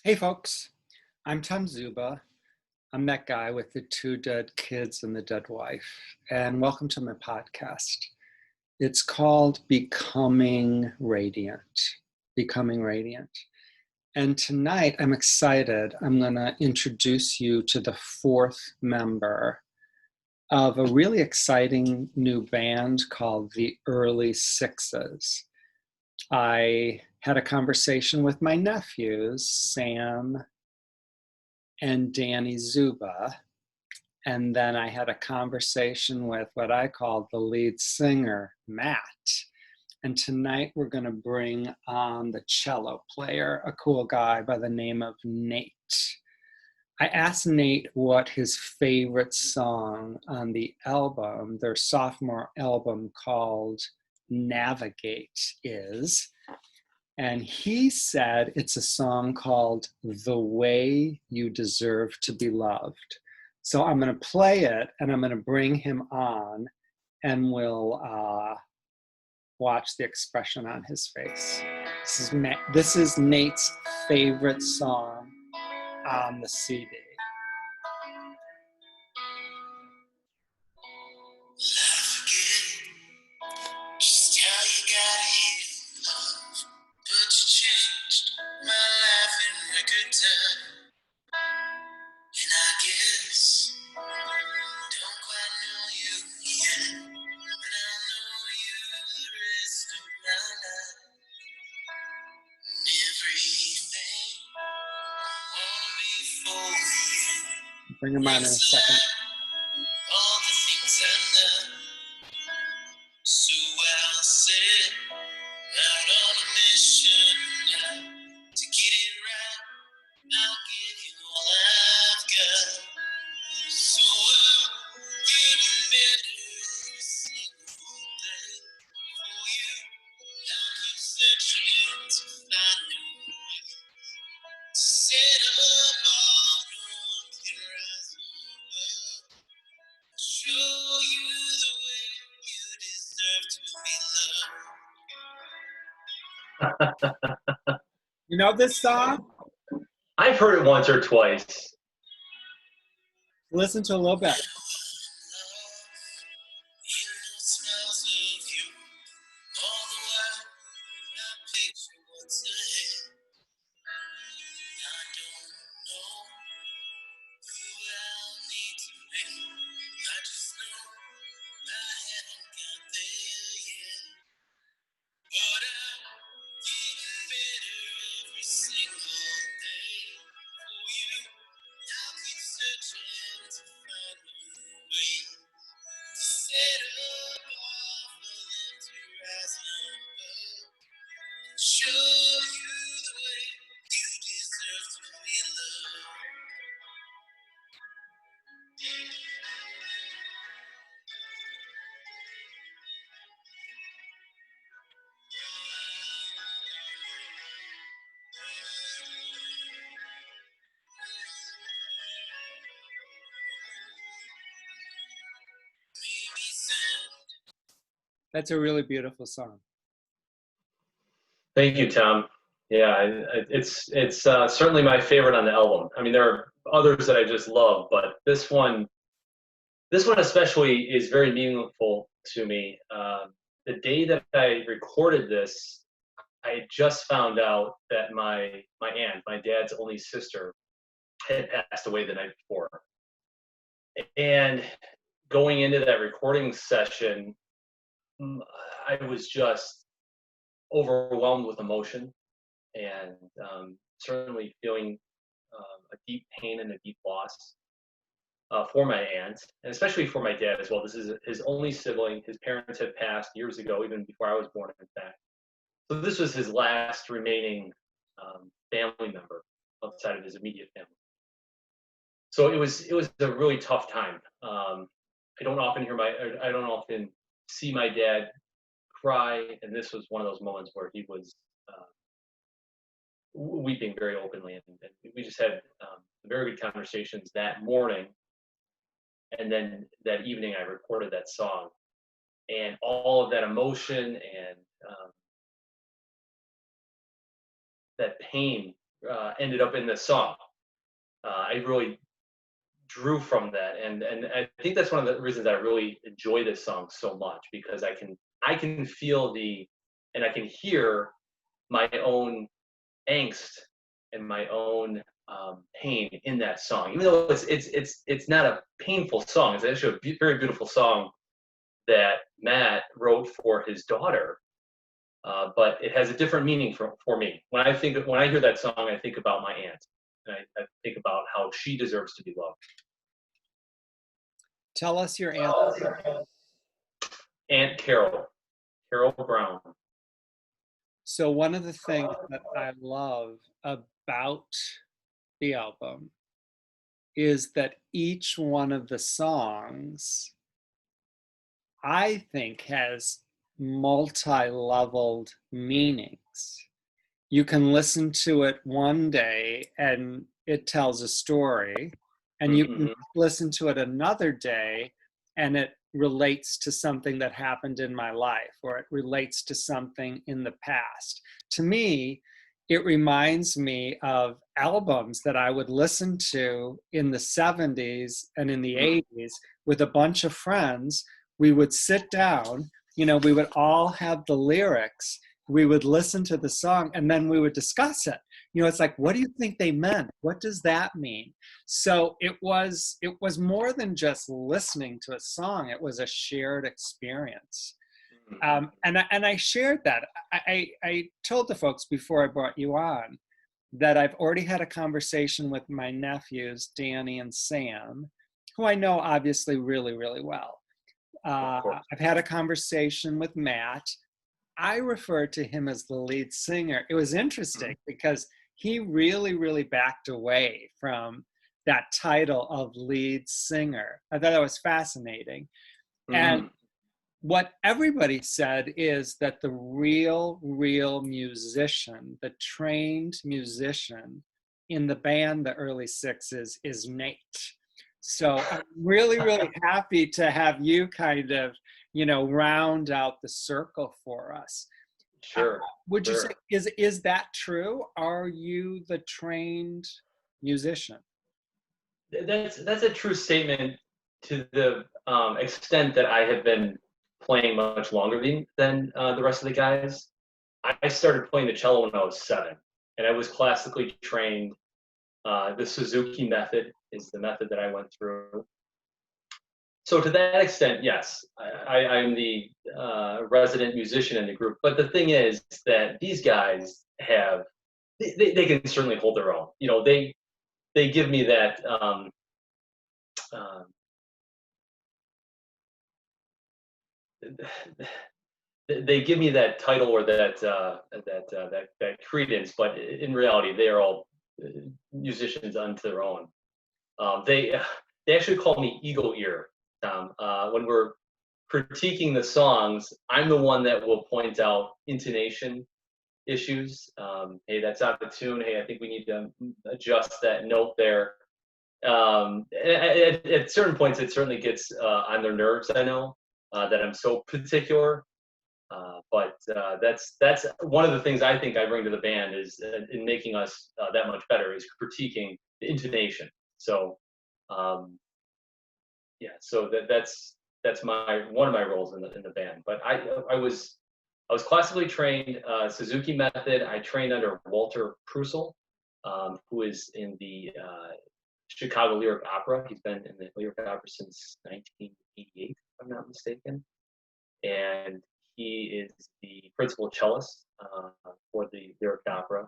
Hey folks, I'm Tom Zuba. I'm that guy with the two dead kids and the dead wife, and welcome to my podcast. It's called Becoming Radiant. Becoming Radiant. And tonight I'm excited. I'm going to introduce you to the fourth member of a really exciting new band called the Early Sixes. I had a conversation with my nephews, Sam and Danny Zuba. And then I had a conversation with what I called the lead singer, Matt. And tonight we're going to bring on the cello player, a cool guy by the name of Nate. I asked Nate what his favorite song on the album, their sophomore album called Navigate, is. And he said it's a song called The Way You Deserve to Be Loved. So I'm going to play it and I'm going to bring him on and we'll watch the expression on his face. This is Nate's favorite song on the CD. Just how you got here, love, but you changed my life in record time. And I guess I don't quite know you yet, but I'll know you the rest of my life. And everything wanna be for you. Bring him on in a second. All the things I love, so well said. Out on a mission now to get it right. I'll give you all I've got. So I'm getting better every single day. For you, I keep searching to find new ways to set up all the ones that rise above. Show you the way you deserve to be loved. You know this song? I've heard it once or twice. Listen to a little bit. Show you the way you deserve to be loved. That's a really beautiful song. Thank you, Tom. Yeah, it's certainly my favorite on the album. I mean, there are others that I just love, but this one especially is very meaningful to me. The day that I recorded this, I had just found out that my aunt, my dad's only sister, had passed away the night before. And going into that recording session, I was just overwhelmed with emotion and certainly feeling a deep pain and a deep loss for my aunt, and especially for my dad as well. This is his only sibling. His parents had passed years ago, even before I was born, in fact. So this was his last remaining family member outside of his immediate family. So it was a really tough time. I don't often see my dad cry, and this was one of those moments where he was weeping very openly, and we just had very good conversations that morning. And then that evening, I recorded that song, and all of that emotion and that pain ended up in this song. I really drew from that, and I think that's one of the reasons I really enjoy this song so much, because I can feel and I can hear my own angst and my own pain in that song, even though it's not a painful song. It's actually a very beautiful song that Matt wrote for his daughter, but it has a different meaning for me. When I hear that song, I think about my aunt, and I think about how she deserves to be loved. Tell us your answer. Aunt Carol Brown. So one of the things that I love about the album is that each one of the songs, I think, has multi-leveled meanings. You can listen to it one day and it tells a story, and you can listen to it another day and it relates to something that happened in my life, or it relates to something in the past. To me, it reminds me of albums that I would listen to in the 70s and in the 80s with a bunch of friends. We would sit down, we would all have the lyrics, we would listen to the song, and then we would discuss it. It's like, what do you think they meant? What does that mean? So it was more than just listening to a song. It was a shared experience. And I shared that. I told the folks before I brought you on that I've already had a conversation with my nephews, Danny and Sam, who I know obviously really, really well. I've had a conversation with Matt. I refer to him as the lead singer. It was interesting because he really, really backed away from that title of lead singer. I thought that was fascinating. And what everybody said is that the real musician, the trained musician in the band, the early Sixes, is Nate. So I'm really, really happy to have you kind of, round out the circle for us. Sure. Would you say, is that true? Are you the trained musician? That's a true statement to the extent that I have been playing much longer than the rest of the guys. I started playing the cello when I was 7, and I was classically trained. The Suzuki method is the method that I went through. So to that extent, yes, I'm the resident musician in the group. But the thing is that these guys they can certainly hold their own. They give me that they give me that title or that credence, but in reality, they are all musicians unto their own. They actually call me Eagle Ear, Tom. When we're critiquing the songs, I'm the one that will point out intonation issues. Hey, that's out of tune. Hey, I think we need to adjust that note there. At certain points, it certainly gets on their nerves. I know that I'm so particular, but that's one of the things I think I bring to the band is in making us that much better is critiquing the intonation. So, yeah, so that's one of my roles in the band. But I was classically trained Suzuki method. I trained under Walter Prusel, who is in the Chicago Lyric Opera. He's been in the Lyric Opera since 1988, if I'm not mistaken. And he is the principal cellist for the Lyric Opera.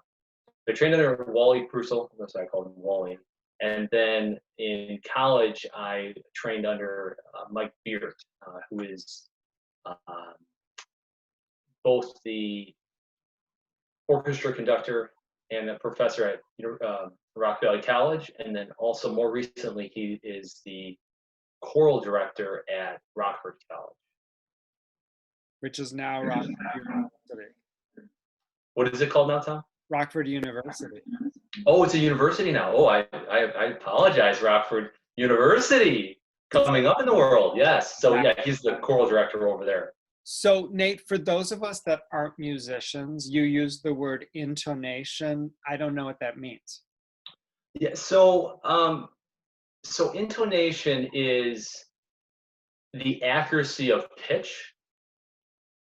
I trained under Wally Prusel, that's why I called him Wally. And then in college, I trained under Mike Beard, who is both the orchestra conductor and a professor at Rock Valley College, and then also more recently, he is the choral director at Rockford College. Which is now Rockford University. What is it called now, Tom? Rockford University. Oh, it's a university now. Oh, I apologize, Rockford University coming up in the world. Yes. So yeah, he's the choral director over there. So, Nate, for those of us that aren't musicians, you use the word intonation. I don't know what that means. Yeah. So intonation is the accuracy of pitch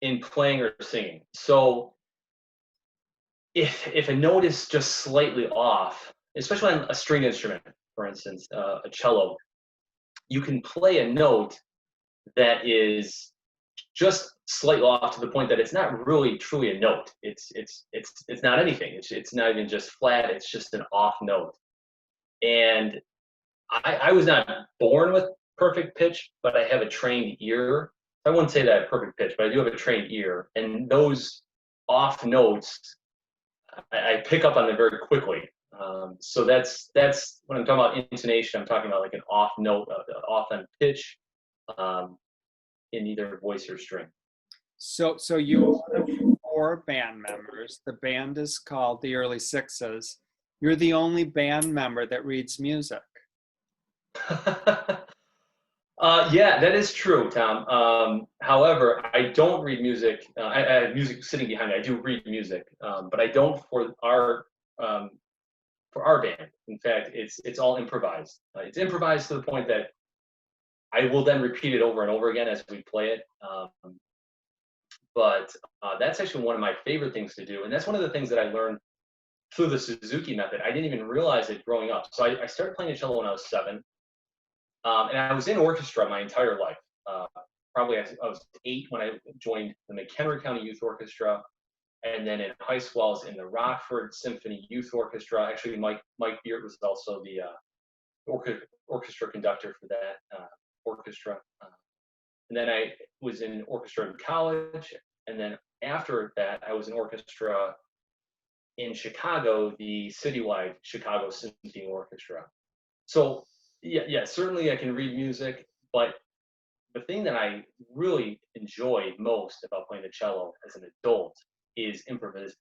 in playing or singing. So if a note is just slightly off, especially on a string instrument, for instance, a cello, you can play a note that is just slightly off to the point that it's not really truly a note. It's not anything. It's not even just flat. It's just an off note. And I was not born with perfect pitch, but I have a trained ear. I wouldn't say that I have perfect pitch, but I do have a trained ear. And those off notes, I pick up on them very quickly. So that's when I'm talking about intonation. I'm talking about like an off note, off on pitch, in either voice or string. So you have 4 band members. The band is called the Early Sixes. You're the only band member that reads music. Yeah, that is true, Tom. However, I don't read music. I have music sitting behind me. I do read music, but I don't for our band. In fact, it's all improvised. It's improvised to the point that I will then repeat it over and over again as we play it. But that's actually one of my favorite things to do, and that's one of the things that I learned through the Suzuki method. I didn't even realize it growing up. So I started playing the cello when I was 7. And I was in orchestra my entire life. Probably I was 8 when I joined the McHenry County Youth Orchestra, and then in high school I was in the Rockford Symphony Youth Orchestra. Actually, Mike Beard was also the orchestra conductor for that orchestra. And then I was in orchestra in college, and then after that I was in orchestra in Chicago, the citywide Chicago Symphony Orchestra. So yeah, certainly I can read music, but the thing that I really enjoy most about playing the cello as an adult is improvisation.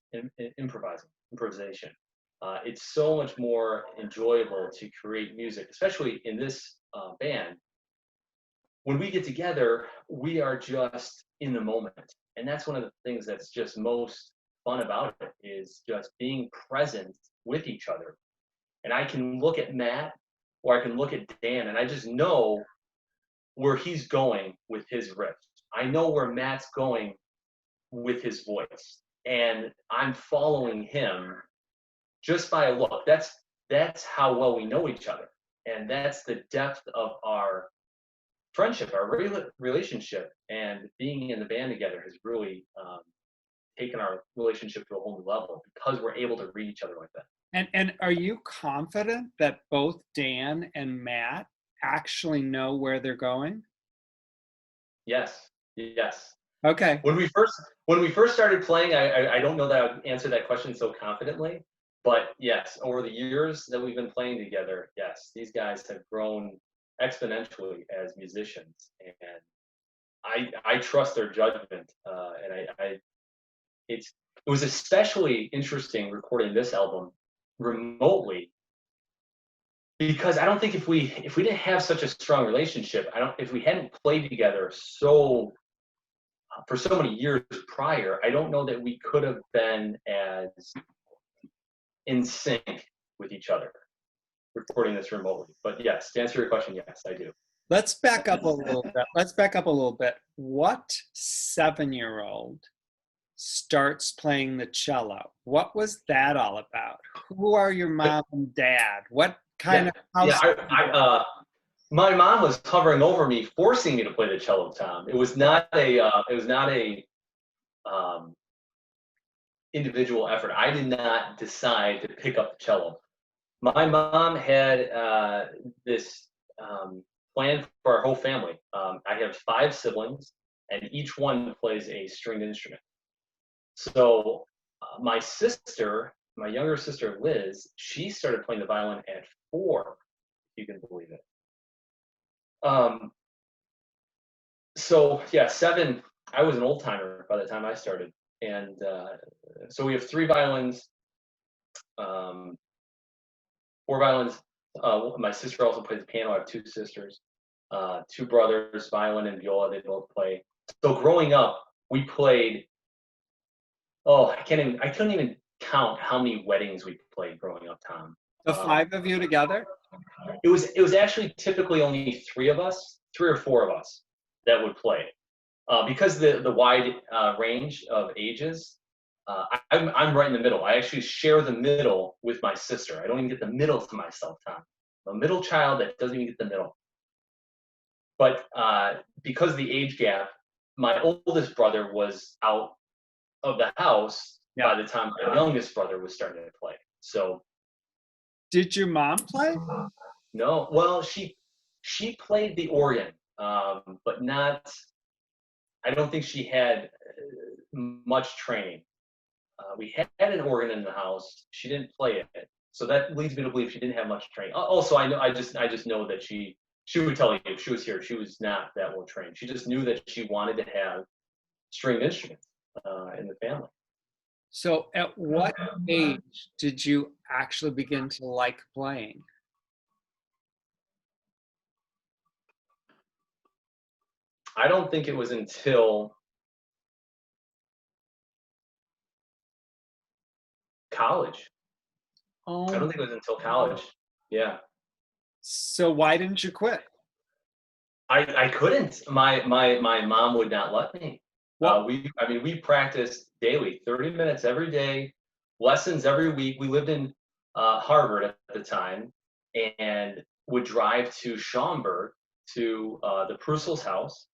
It's so much more enjoyable to create music, especially in this band. When we get together, we are just in the moment, and that's one of the things that's just most fun about it, is just being present with each other. And I can look at Matt or I can look at Dan, and I just know where he's going with his riff. I know where Matt's going with his voice, and I'm following him just by a look. That's how well we know each other, and that's the depth of our friendship, our relationship. And being in the band together has really taken our relationship to a whole new level because we're able to read each other like that. And are you confident that both Dan and Matt actually know where they're going? Yes. Okay. When we first started playing, I don't know that I would answer that question so confidently, but yes, over the years that we've been playing together, yes, these guys have grown exponentially as musicians, and I trust their judgment. And it was especially interesting recording this album remotely, because I don't think if we didn't have such a strong relationship, if we hadn't played together for so many years prior, I don't know that we could have been as in sync with each other recording this remotely. But yes, to answer your question, yes, I do. Let's back up a little bit. What 7-year-old starts playing the cello? What was that all about? Who are your mom and dad? What kind of house? Yeah, my mom was hovering over me, forcing me to play the cello, Tom. It was not a individual effort. I did not decide to pick up the cello. My mom had this plan for our whole family. I have 5 siblings, and each one plays a stringed instrument. So my younger sister Liz, she started playing the violin at 4, if you can believe it. So yeah, 7. I was an old timer by the time I started, and so we have 3 violins, 4 violins. My sister also plays the piano. I have 2 sisters, 2 brothers, violin and viola. They both play. So growing up, we played. Oh, I couldn't even count how many weddings we played growing up, Tom. The five of you together? It was actually typically only three or four of us that would play, because the wide range of ages. I'm right in the middle. I actually share the middle with my sister. I don't even get the middle to myself, Tom. I'm a middle child that doesn't even get the middle. But because of the age gap, my oldest brother was out of the house by the time my youngest brother was starting to play. So, did your mom play? No, well, she played the organ, but not. I don't think she had much training. We had an organ in the house. She didn't play it, so that leads me to believe she didn't have much training. Also, I know, I just know that she would tell you if she was here, she was not that well trained. She just knew that she wanted to have stringed instruments in the family. So at what age did you actually begin to like playing? I don't think it was until college. I don't think it was until college. Yeah. So why didn't you quit? I couldn't. My mom would not let me. We practiced daily, 30 minutes every day, lessons every week. We lived in Harvard at the time, and would drive to Schaumburg to the Prussel's house.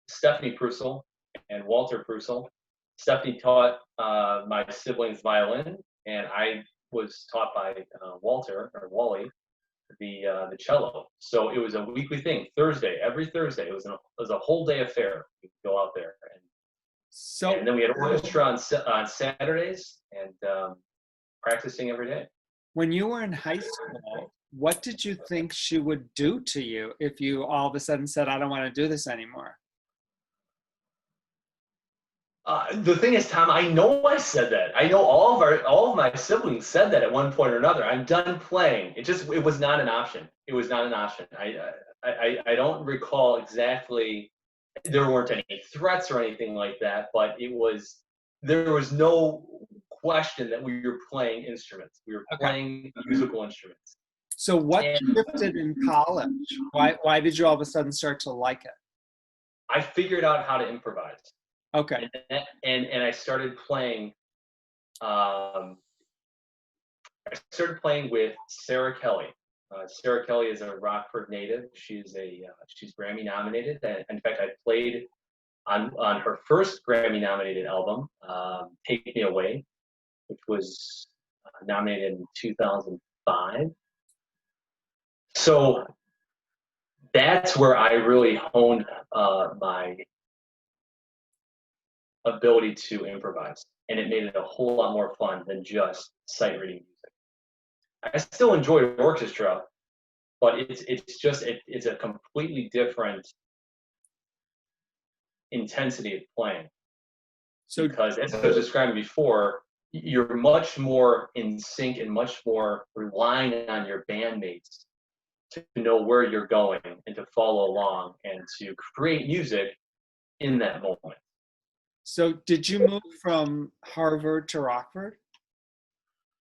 Stephanie Prussel and Walter Prussel. Stephanie taught my siblings violin, and I was taught by Walter or Wally the cello. So it was a weekly thing. Every Thursday, it was a whole day affair. We'd go out there, and then we had orchestra on Saturdays, and practicing every day. When you were in high school, what did you think she would do to you if you all of a sudden said, "I don't want to do this anymore"? The thing is, Tom, I know I said that. I know all of my siblings said that at one point or another. I'm done playing. It was not an option. It was not an option. I don't recall exactly. There weren't any threats or anything like that, but there was no question that we were playing instruments. We were playing musical instruments. So what shifted in college? Why did you all of a sudden start to like it? I figured out how to improvise. Okay. And I started playing. I started playing with Sarah Kelly. Sarah Kelly is a Rockford native. She's Grammy nominated. And in fact, I played on her first Grammy nominated album, "Take Me Away," which was nominated in 2005. So that's where I really honed my ability to improvise, and it made it a whole lot more fun than just sight reading music. I still enjoy orchestra, but it's a completely different intensity of playing. So, because as I was describing before, you're much more in sync and much more relying on your bandmates to know where you're going and to follow along and to create music in that moment. So did you move from Harvard to Rockford?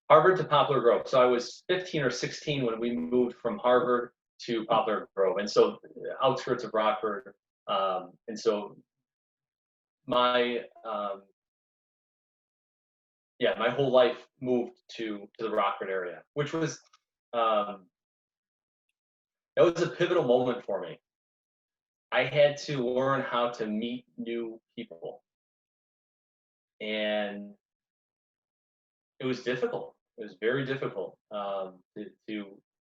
Harvard to Poplar Grove. So I was 15 or 16 when we moved from Harvard to Poplar Grove, and so outskirts of Rockford. And so my my whole life moved to the Rockford area, which was that was a pivotal moment for me. I had to learn how to meet new people, and it was difficult. It was very difficult to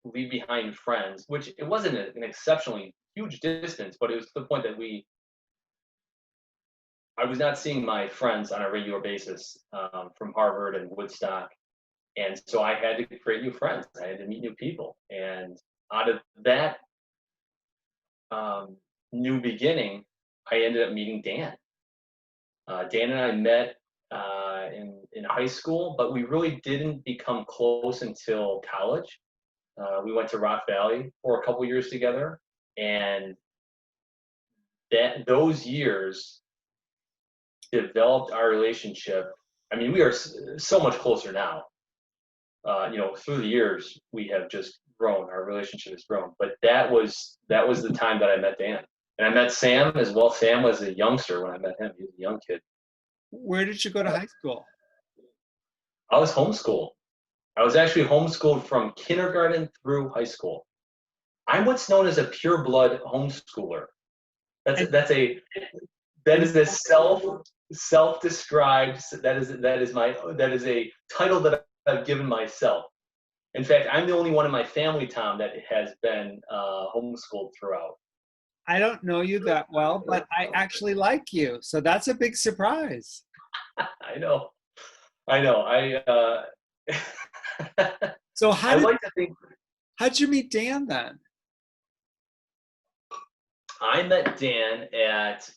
leave behind friends, which it wasn't an exceptionally huge distance, but it was to the point that I was not seeing my friends on a regular basis from Harvard and Woodstock. And so I had to create new friends. I had to meet new people. And out of that new beginning, I ended up meeting Dan. Dan and I met in high school, but we really didn't become close until college. We went to Rock Valley for a couple years together, and those years developed our relationship. I mean, we are so much closer now. Through the years, we have just grown. Our relationship has grown. But that was the time that I met Dan, and I met Sam as well. Sam was a youngster when I met him. He was a young kid. Where did you go to high school? I was homeschooled. I was actually homeschooled from kindergarten through high school. I'm what's known as a pure blood homeschooler. That is a self-described. That is a title that I've given myself. In fact, I'm the only one in my family, Tom, that has been homeschooled throughout. I don't know you that well, but I actually like you, so that's a big surprise. I know. So I like to think how'd you meet Dan then? I met Dan at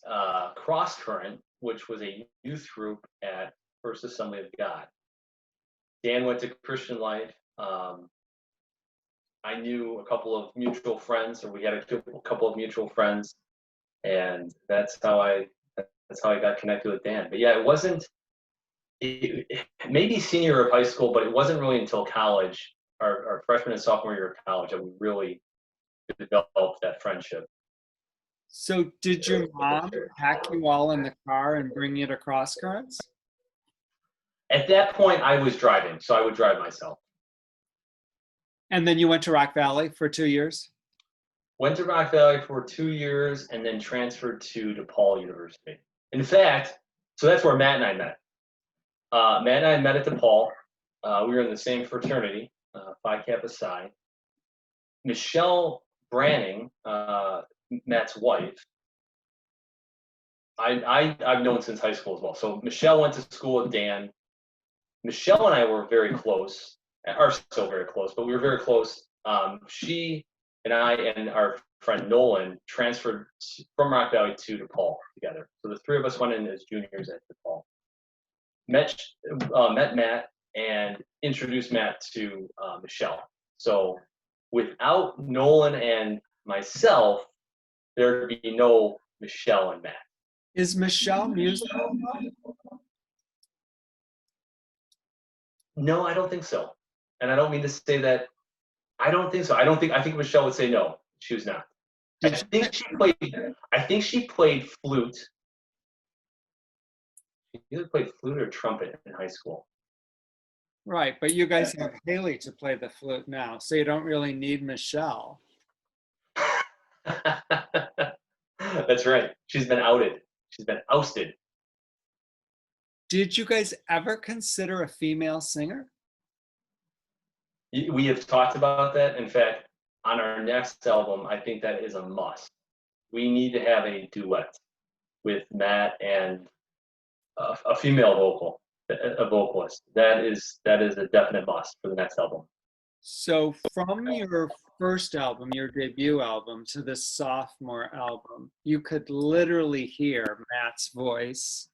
Cross Current, which was a youth group at First Assembly of God. Dan went to Christian Life. I knew a couple of mutual friends, or we had a couple of mutual friends, and that's how I got connected with Dan. But yeah, it wasn't maybe senior year of high school, but it wasn't really until college, our freshman and sophomore year of college, that we really developed that friendship. So did your mom pack you all in the car and bring you to Cross Currents? At that point, I was driving, so I would drive myself. And then you went to Rock Valley for 2 years? Went to Rock Valley for 2 years and then transferred to DePaul University. In fact, so that's where Matt and I met. Matt and I met at DePaul. We were in the same fraternity, Phi Kappa Psi. Michelle Branning, Matt's wife, I've known since high school as well. So Michelle went to school with Dan. Michelle and I were very close, are still very close, but we were very close. She and I and our friend Nolan transferred from Rock Valley to DePaul together. So the three of us went in as juniors at DePaul. Met Matt and introduced Matt to Michelle. So without Nolan and myself, there'd be no Michelle and Matt. Is Michelle musical? No, I don't think so. And I don't mean to say that. I don't think so. I think Michelle would say no. She was not. I think she played flute. She either played flute or trumpet in high school. Right, but you guys have Haley to play the flute now, so you don't really need Michelle. That's right. She's been outed. She's been ousted. Did you guys ever consider a female singer? We have talked about that. In fact, on our next album, I think that is a must. We need to have a duet with Matt and a female vocalist. That is a definite must for the next album. So from your first album, your debut album, to the sophomore album, you could literally hear Matt's voice,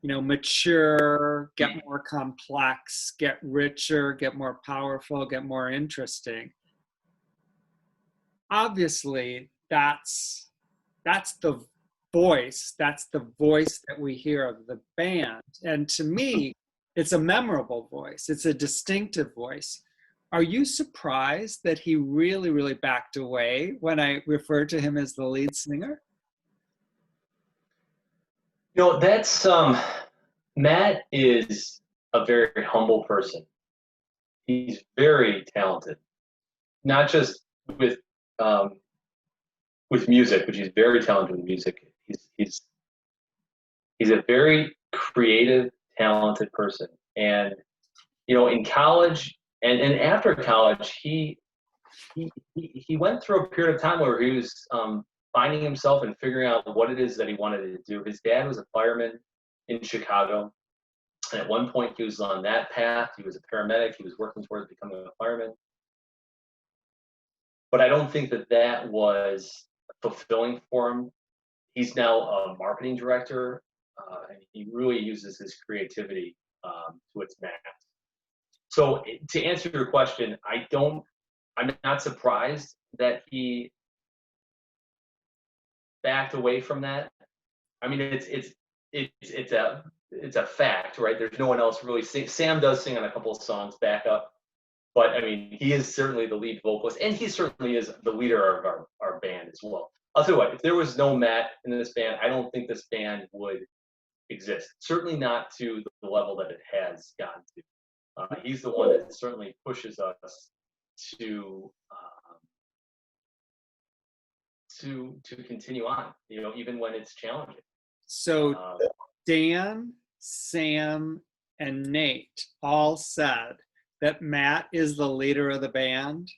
mature, get more complex, get richer, get more powerful, get more interesting. Obviously, that's the voice that we hear of the band. And to me, it's a memorable voice. It's a distinctive voice. Are you surprised that he really, really backed away when I referred to him as the lead singer? That's Matt is a very humble person. He's very talented, not just with music, but he's very talented with music. He's a very creative, talented person. And in college and after college, he went through a period of time where he was finding himself and figuring out what it is that he wanted to do. His dad was a fireman in Chicago. And at one point he was on that path. He was a paramedic. He was working towards becoming a fireman. But I don't think that was fulfilling for him. He's now a marketing director, and he really uses his creativity to its max. So to answer your question, I'm not surprised that he backed away from that. I mean, it's a fact, right? There's no one else really sing. Sam does sing on a couple of songs back up, but I mean, he is certainly the lead vocalist, and he certainly is the leader of our band as well. I'll tell you what, if there was no Matt in this band, I don't think this band would exist. Certainly not to the level that it has gotten to. He's the one that certainly pushes us to to continue on, even when it's challenging. So Um, Dan, Sam, and Nate all said that Matt is the leader of the band.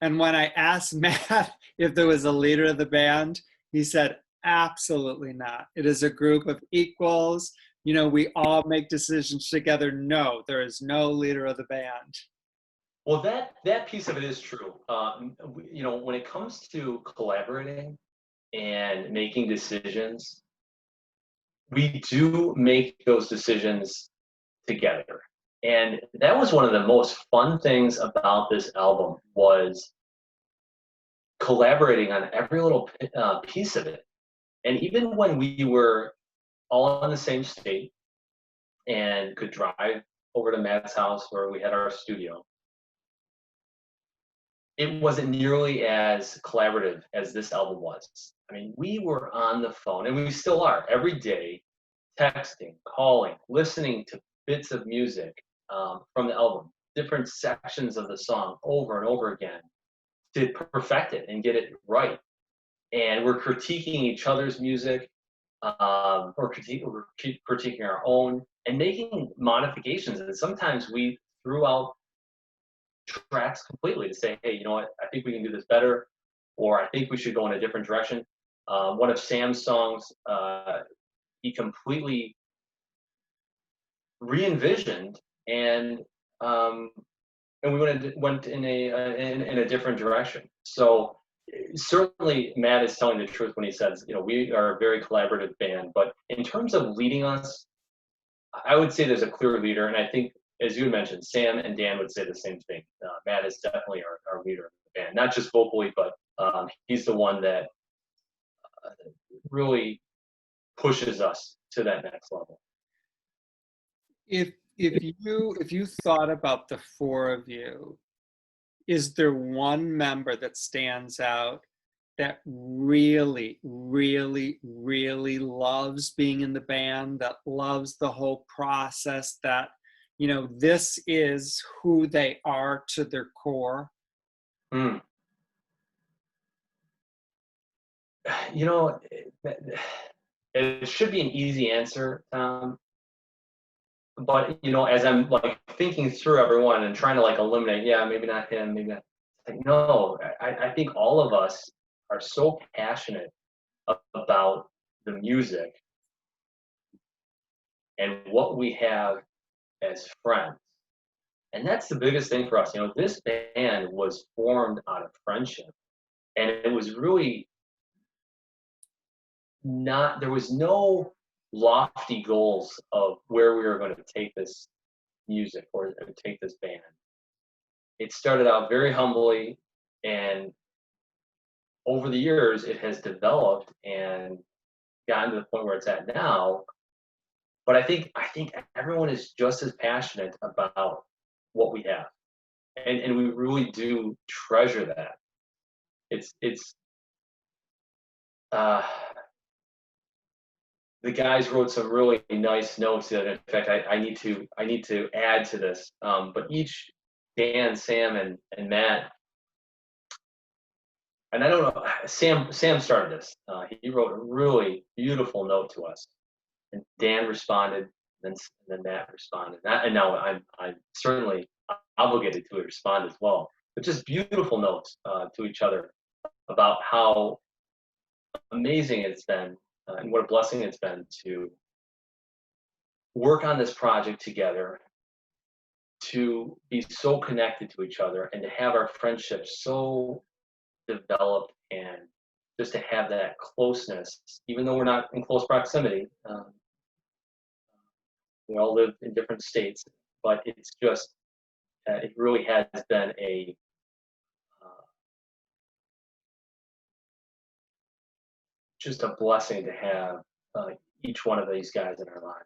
And when I asked Matt if there was a leader of the band, he said, absolutely not. It is a group of equals. We all make decisions together. No, there is no leader of the band. well, that piece of it is true. When it comes to collaborating and making decisions, we do make those decisions together. And that was one of the most fun things about this album was collaborating on every little piece of it. And even when we were all in the same state and could drive over to Matt's house where we had our studio, it wasn't nearly as collaborative as this album was. I mean, we were on the phone, and we still are, every day, texting, calling, listening to bits of music from the album, different sections of the song over and over again to perfect it and get it right. And we're critiquing each other's music, or critiquing our own, and making modifications. And sometimes we threw out tracks completely to say, hey, you know what, I think we can do this better, or I think we should go in a different direction. One of Sam's songs, he completely re-envisioned, and we went in a different direction. So certainly Matt is telling the truth when he says, we are a very collaborative band. But in terms of leading us, I would say there's a clear leader, and I think, as you mentioned, Sam and Dan would say the same thing. Matt is definitely our leader of the band, not just vocally, but he's the one that really pushes us to that next level. If you thought about the four of you, is there one member that stands out that really, really, really loves being in the band, that loves the whole process, that, this is who they are to their core? Mm. It should be an easy answer, but as I'm like thinking through everyone and trying to like eliminate, yeah, maybe not him, maybe not. Like, no, I think all of us are so passionate about the music and what we have as friends. And that's the biggest thing for us. This band was formed out of friendship. And it was really there was no lofty goals of where we were going to take this music or take this band. It started out very humbly, and over the years, it has developed and gotten to the point where it's at now. But I think everyone is just as passionate about what we have, and we really do treasure that. It's the guys wrote some really nice notes. In fact, I need to add to this. But each Dan, Sam, and Matt, and I don't know, Sam started this. He wrote a really beautiful note to us, and Dan responded, and then Matt responded. And now I'm certainly obligated to respond as well. But just beautiful notes to each other about how amazing it's been and what a blessing it's been to work on this project together, to be so connected to each other, and to have our friendship so developed, and just to have that closeness, even though we're not in close proximity. We all live in different states, but it's just, it really has been just a blessing to have each one of these guys in our lives.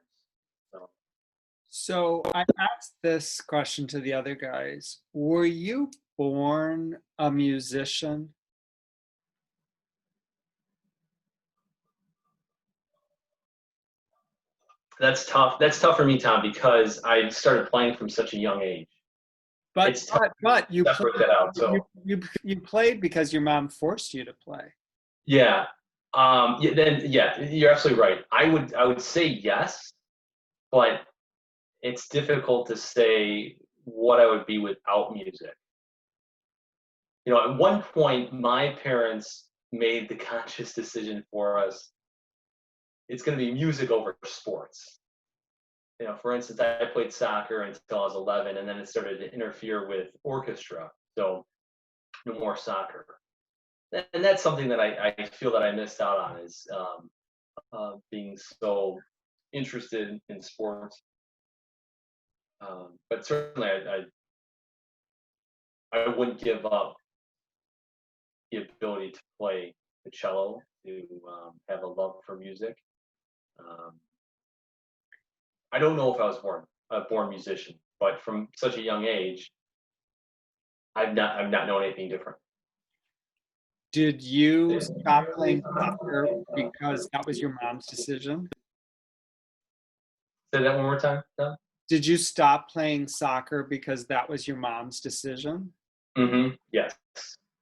So I asked this question to the other guys. Were you born a musician? That's tough. That's tough for me, Tom, because I started playing from such a young age. But It's tough but to you separate played, that out. So you played because your mom forced you to play. yeah, yeah, you're absolutely right. I would say yes, but it's difficult to say what I would be without music. At one point, my parents made the conscious decision for us. It's going to be music over sports. For instance, I played soccer until I was 11, and then it started to interfere with orchestra. So no more soccer. And that's something that I feel that I missed out on is being so interested in sports. But certainly, I wouldn't give up the ability to play the cello, to have a love for music. Um, I don't know if I was born a born musician, but from such a young age, I've not known anything different. Did you stop playing soccer because that was your mom's decision? Say that one more time, Tom? Did you stop playing soccer because that was your mom's decision? Yes.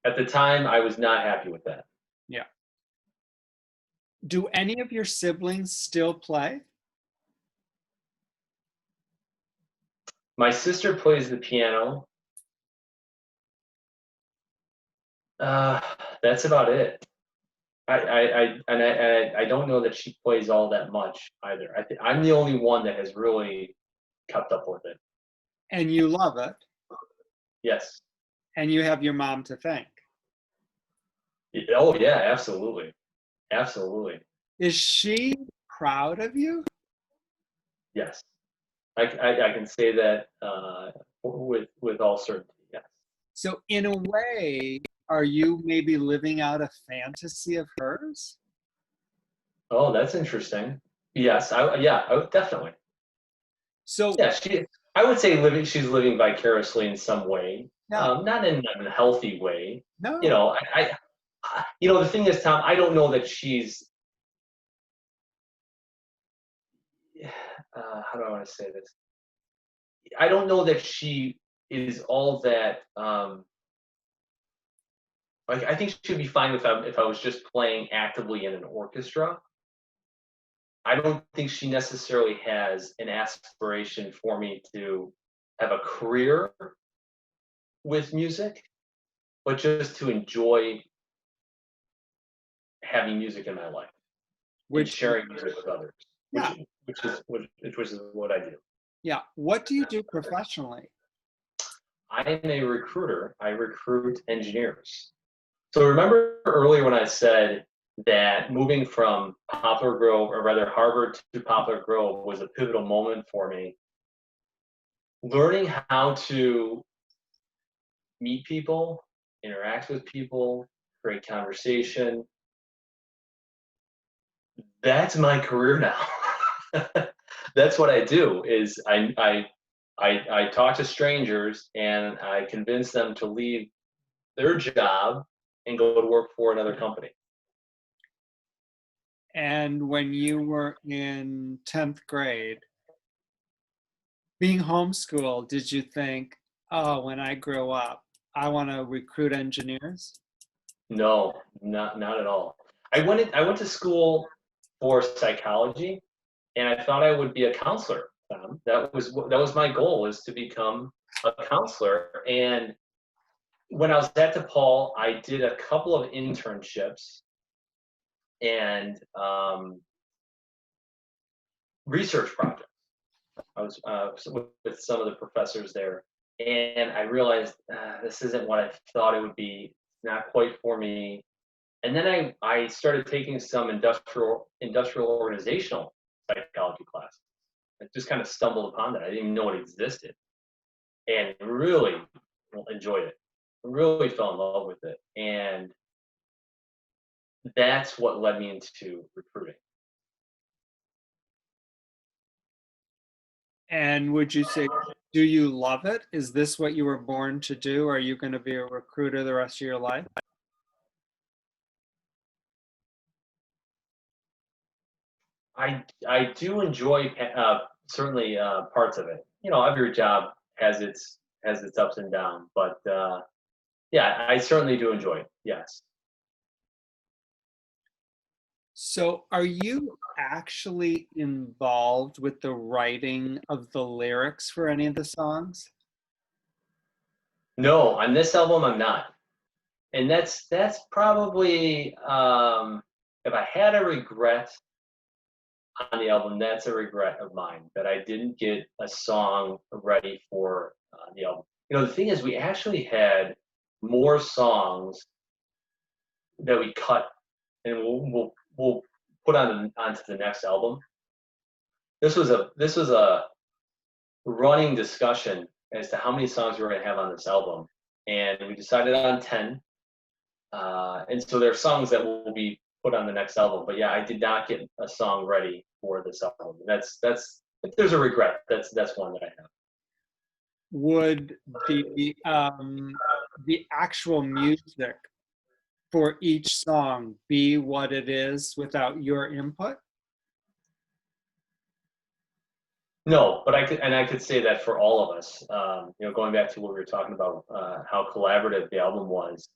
At the time, I was not happy with that. Yeah. Do any of your siblings still play? My sister plays the piano. Uh, that's about it. I don't know that she plays all that much either. I'm the only one that has really kept up with it. And you love it, Yes. and you have your mom to thank. Oh yeah, absolutely, absolutely. Is she proud of you? Yes. I can say that with all certainty. Yes. So in a way, are you maybe living out a fantasy of hers? Oh, that's interesting. Yes. I would definitely. So Yeah. I would say she's living vicariously in some way, no, not in a healthy way. no. The thing is, Tom, I don't know that she's. How do I want to say this? I don't know that she is all that. Like I think she'd be fine if I was just playing actively in an orchestra. I don't think she necessarily has an aspiration for me to have a career with music, but just to enjoy having music in my life and Which, sharing music with others, yeah, which is what I do. yeah. What do you do professionally? I am a recruiter. I recruit engineers. So remember earlier when I said that moving from Poplar Grove, or rather Harvard to Poplar Grove, was a pivotal moment for me. Learning how to meet people, interact with people, create conversation. That's my career now. That's what I do. Is I talk to strangers and I convince them to leave their job and go to work for another company. And when you were in 10th grade, being homeschooled, did you think, oh, when I grow up, I want to recruit engineers? No, not at all. I went to school for psychology, and I thought I would be a counselor. That was my goal, was to become a counselor. And when I was at DePaul, I did a couple of internships and research projects. I was with some of the professors there, and I realized this isn't what I thought it would be. It's not quite for me. And then I started taking some industrial organizational psychology classes. I just kind of stumbled upon that. I didn't even know it existed, and really enjoyed it. Really fell in love with it, and that's what led me into recruiting. And would you say, do you love it? Is this what you were born to do? Are you going to be a recruiter the rest of your life? I do enjoy certainly parts of it. You know, every job has its ups and downs, but yeah, I certainly do enjoy it. Yes. So, are you actually involved with the writing of the lyrics for any of the songs? No, on this album I'm not, and that's probably if I had a regret on the album, that's a regret of mine that I didn't get a song ready for the album. You know, the thing is, we actually had more songs that we cut and we'll put onto the next album. This was a running discussion as to how many songs we were going to have on this album, and we decided on 10. And so there are songs that will be put on the next album. But yeah, I did not get a song ready for this album. That's if there's a regret, that's one that I have. Would the actual music for each song be what it is without your input? No, but I could say that for all of us. You know, going back to what we were talking about, how collaborative the album was.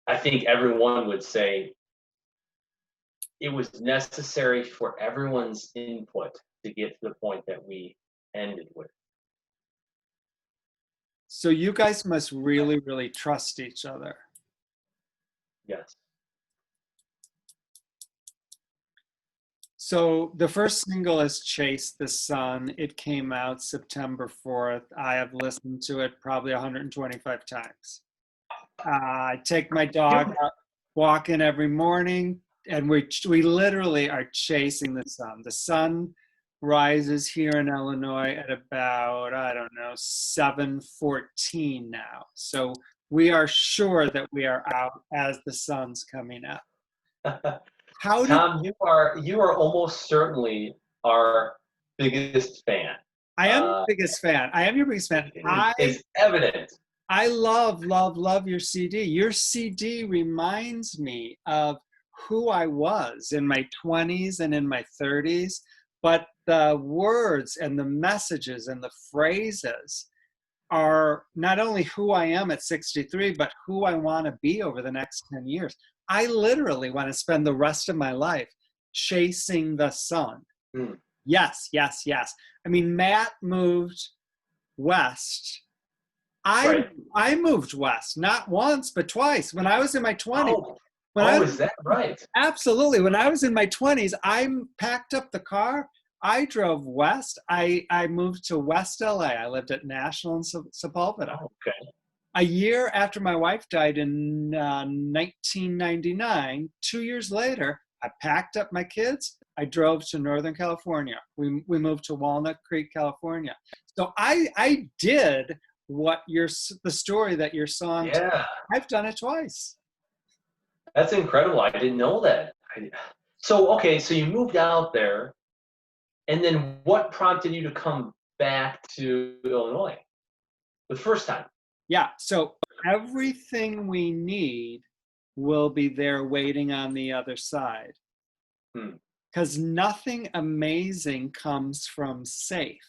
I think everyone would say it was necessary for everyone's input to get to the point that we ended with. So you guys must really, really trust each other. Yes. So the first single is Chase the Sun. It came out September 4th. I have listened to it probably 125 times. I take my dog out walking every morning, and we literally are chasing the sun. The sun rises here in Illinois at about, I don't know, 7:14 now. So we are sure that we are out as the sun's coming up. How did Tom, you are almost certainly our biggest fan. I am your biggest fan. I am your biggest fan. It's evident. I love, love, love your CD. Your CD reminds me of who I was in my 20s and in my 30s, but the words and the messages and the phrases are not only who I am at 63, but who I want to be over the next 10 years. I literally want to spend the rest of my life chasing the sun. Mm. Yes, yes, yes. I mean, Matt moved west. I moved west, not once, but twice. When I was in my 20s. Is that right? Absolutely. When I was in my 20s, I packed up the car. I drove west. I moved to West LA. I lived at National and Sepulveda. Okay. A year after my wife died in 1999, 2 years later, I packed up my kids. I drove to Northern California. We moved to Walnut Creek, California. So I did what the story that your song. Yeah. I've done it twice. That's incredible. I didn't know that. So you moved out there, and then what prompted you to come back to Illinois the first time? Yeah. So everything we need will be there waiting on the other side. Because nothing amazing comes from safe.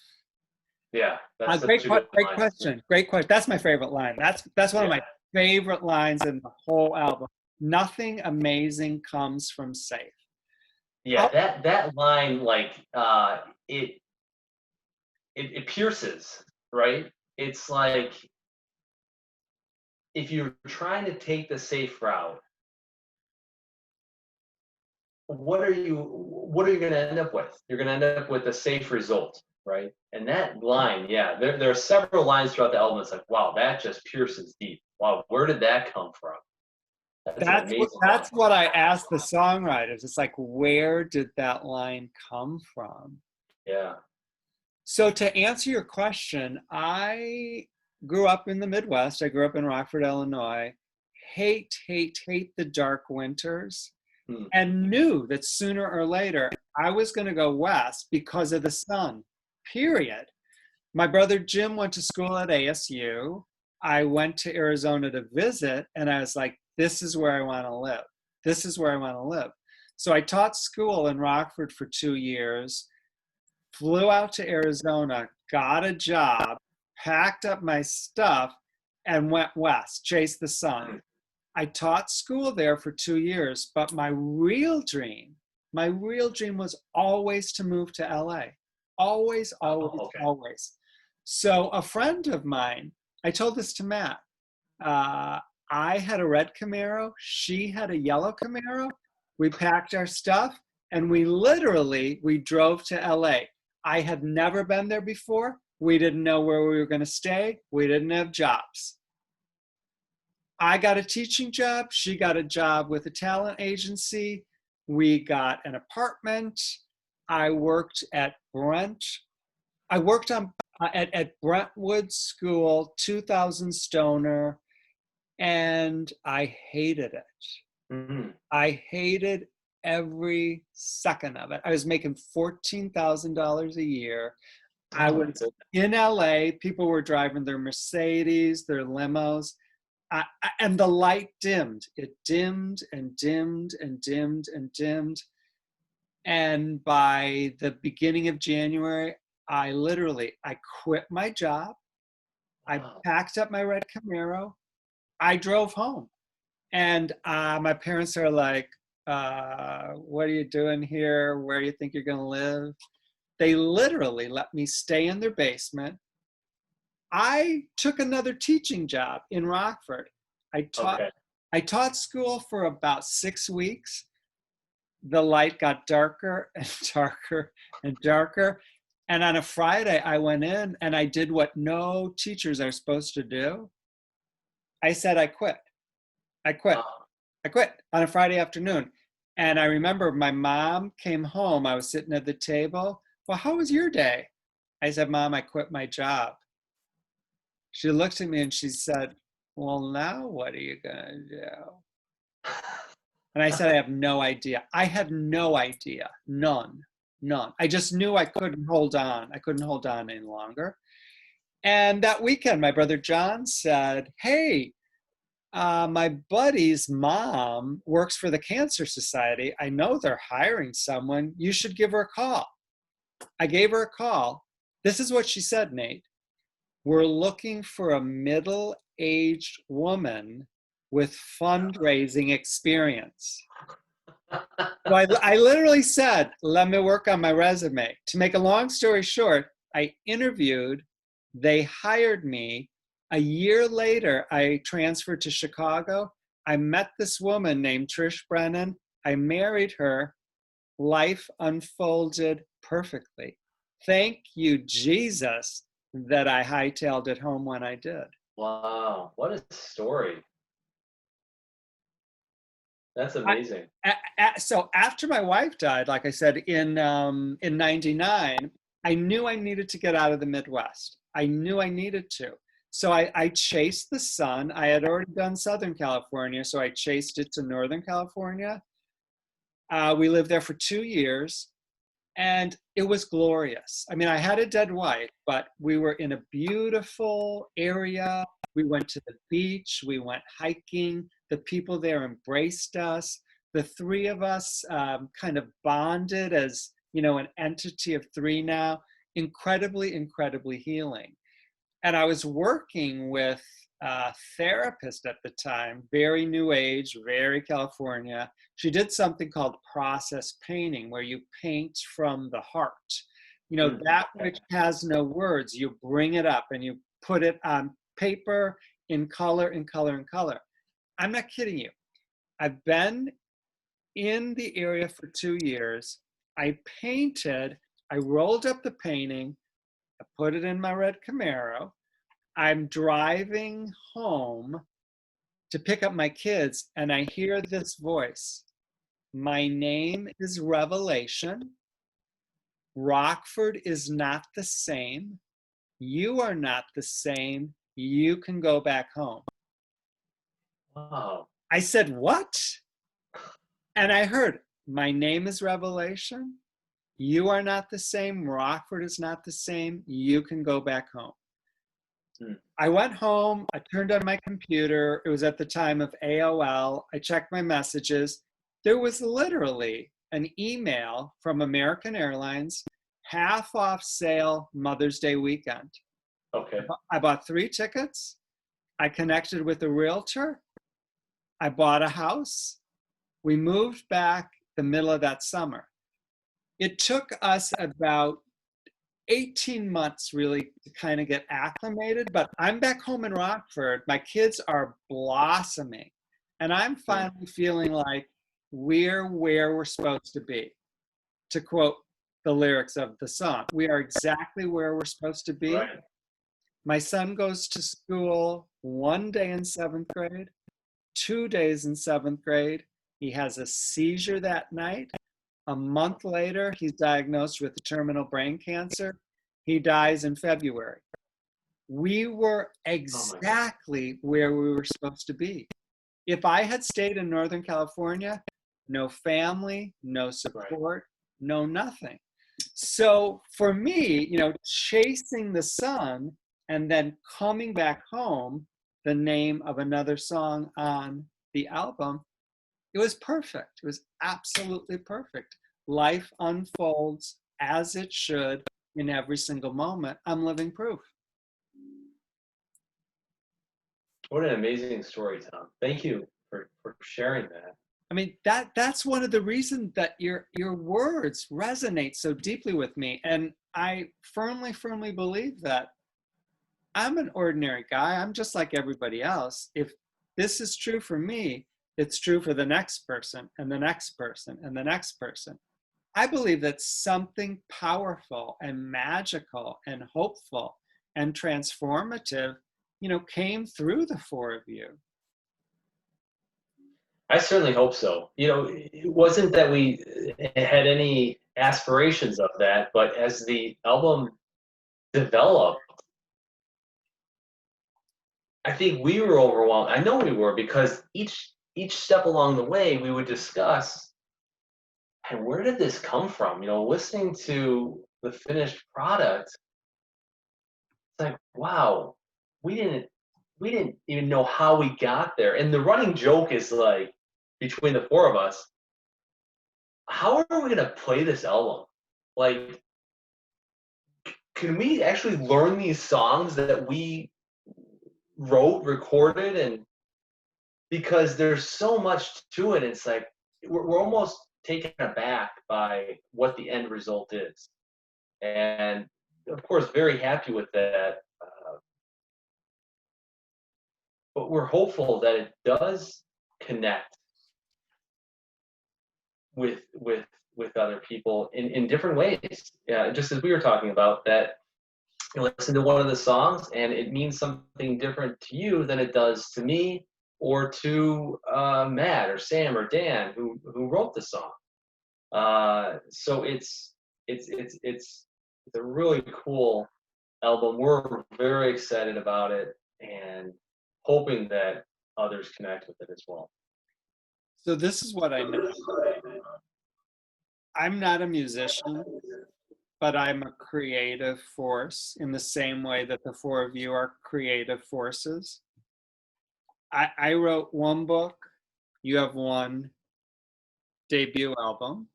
Yeah, that's great question. Great question. That's my favorite line. That's one of my favorite lines in the whole album. Nothing amazing comes from safe. Yeah, that line, like it pierces, right? It's like if you're trying to take the safe route, what are you going to end up with? You're going to end up with a safe result, right? And that line, yeah, there are several lines throughout the album. It's like, wow, that just pierces deep. Wow, where did that come from? That's what I asked the songwriters. It's like, where did that line come from? Yeah. So to answer your question, I grew up in the Midwest. I grew up in Rockford, Illinois. Hate the dark winters. Hmm. and knew that sooner or later I was going to go west because of the sun, period. My brother Jim went to school at ASU. I went to Arizona to visit, and I was like, this is where I want to live. This is where I want to live. So I taught school in Rockford for 2 years, flew out to Arizona, got a job, packed up my stuff, and went west, chased the sun. I taught school there for 2 years, but my real dream was always to move to LA. Always, always, Oh, okay. always. So a friend of mine, I told this to Matt, uh, I had a red Camaro, she had a yellow Camaro. We packed our stuff and we drove to LA. I had never been there before. We didn't know where we were going to stay. We didn't have jobs. I got a teaching job. She got a job with a talent agency. We got an apartment. I worked at Brent. I worked at Brentwood School, 2000 stoner, and I hated it. Mm-hmm. I hated every second of it. I was making $14,000 a year. I Oh my was goodness. in LA. People were driving their Mercedes, their limos, and the light dimmed. It dimmed and dimmed and dimmed and dimmed. And by the beginning of January, I quit my job. I Wow. packed up my red Camaro. I drove home. And my parents are like, what are you doing here? Where do you think you're going to live? They literally let me stay in their basement. I took another teaching job in Rockford. I taught, Okay. I taught school for about 6 weeks. The light got darker and darker and darker. And on a Friday, I went in and I did what no teachers are supposed to do. I said, I quit. I quit. Wow. I quit on a Friday afternoon. And I remember my mom came home. I was sitting at the table. Well, how was your day? I said, Mom, I quit my job. She looked at me and she said, well, now what are you going to do? And I said, I have no idea. I had no idea. None. None. I just knew I couldn't hold on. I couldn't hold on any longer. And that weekend, my brother John said, hey, my buddy's mom works for the Cancer Society. I know they're hiring someone. You should give her a call. I gave her a call. This is what she said, Nate. We're looking for a middle-aged woman with fundraising experience. So I literally said, let me work on my resume. To make a long story short, I interviewed, they hired me. A year later, I transferred to Chicago. I met this woman named Trish Brennan. I married her. Life unfolded perfectly. Thank you, Jesus, that I hightailed it home when I did. Wow. What a story. That's I, amazing. so after my wife died, like I said, in '99, I knew I needed to get out of the Midwest. I knew I needed to. So I chased the sun. I had already done Southern California, so I chased it to Northern California. We lived there for 2 years, and it was glorious. I mean, I had a dead wife, but we were in a beautiful area. We went to the beach, we went hiking. The people there embraced us. The three of us kind of bonded as, an entity of three now. Incredibly, incredibly healing. And I was working with a therapist at the time, very new age, very California. She did something called process painting, where you paint from the heart. That which has no words, you bring it up and you put it on paper in color, in color, in color. I'm not kidding you. I've been in the area for 2 years. I painted, I rolled up the painting, I put it in my red Camaro. I'm driving home to pick up my kids, and I hear this voice. My name is Revelation. Rockford is not the same. You are not the same. You can go back home. Wow. I said, what? And I heard, my name is Revelation. You are not the same. Rockford is not the same. You can go back home. I went home. I turned on my computer. It was at the time of AOL. I checked my messages. There was literally an email from American Airlines, half off sale Mother's Day weekend. Okay. I bought 3 tickets. I connected with a realtor. I bought a house. We moved back the middle of that summer. It took us about 18 months really to kind of get acclimated, but I'm back home in Rockford. My kids are blossoming, and I'm finally feeling like we're where we're supposed to be. To quote the lyrics of the song, we are exactly where we're supposed to be. Right. My son goes to school 1 day in 7th grade, 2 days in 7th grade. He has a seizure that night. A month later, he's diagnosed with terminal brain cancer. He dies in February. We were exactly where we were supposed to be. If I had stayed in Northern California, no family, no support, no nothing. So for me, chasing the sun and then coming back home, the name of another song on the album, it was perfect. It was absolutely perfect. Life unfolds as it should in every single moment. I'm living proof. What an amazing story, Tom. Thank you for sharing that. I mean, that's one of the reasons that your words resonate so deeply with me. And I firmly believe that I'm an ordinary guy. I'm just like everybody else. If this is true for me, it's true for the next person and the next person and the next person. I believe that something powerful and magical and hopeful and transformative, came through the 4 of you. I certainly hope so. It wasn't that we had any aspirations of that, but as the album developed, I think we were overwhelmed. I know we were, because each step along the way we would discuss, and where did this come from? Listening to the finished product, it's like, wow, we didn't even know how we got there. And the running joke is like, between the 4 of us, how are we gonna play this album? Like, can we actually learn these songs that we wrote, recorded, and because there's so much to it, it's like we're almost taken aback by what the end result is. And of course, very happy with that. But we're hopeful that it does connect with other people in different ways. Yeah, just as we were talking about, that you listen to one of the songs and it means something different to you than it does to me or to Matt or Sam or Dan who wrote the song. So it's a really cool album. We're very excited about it and hoping that others connect with it as well. So this is what I know. I'm not a musician, but I'm a creative force in the same way that the 4 of you are creative forces. I wrote 1 book. You have 1 debut album.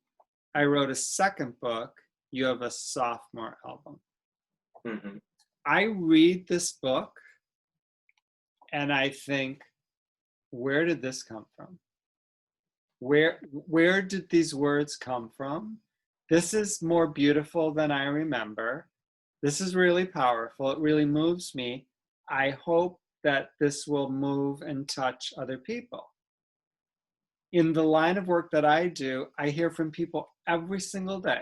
I wrote a 2nd book. You have a sophomore album. Mm-hmm. I read this book and I think, where did this come from? Where did these words come from? This is more beautiful than I remember. This is really powerful. It really moves me. I hope that this will move and touch other people. In the line of work that I do, I hear from people every single day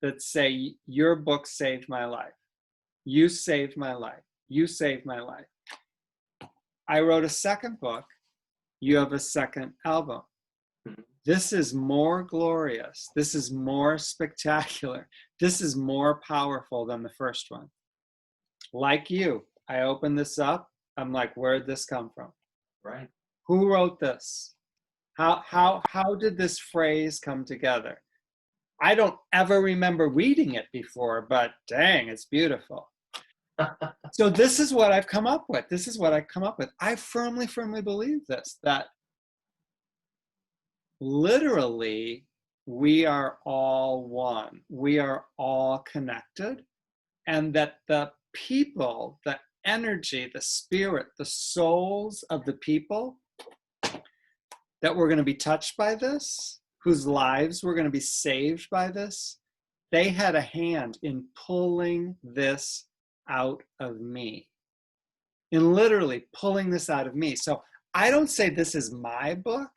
that say, your book saved my life. You saved my life. You saved my life. I wrote a 2nd book. You have a 2nd album. This is more glorious. This is more spectacular. This is more powerful than the first one. Like you, I open this up. I'm like, where'd this come from? Right. Who wrote this? How did this phrase come together? I don't ever remember reading it before, but dang, it's beautiful. So this is what I've come up with. This is what I come up with. I firmly, firmly believe this, that literally we are all one. We are all connected. And that the people, the energy, the spirit, the souls of the people that were going to be touched by this, whose lives were going to be saved by this, they had a hand in pulling this out of me, in literally pulling this out of me. So I don't say this is my book.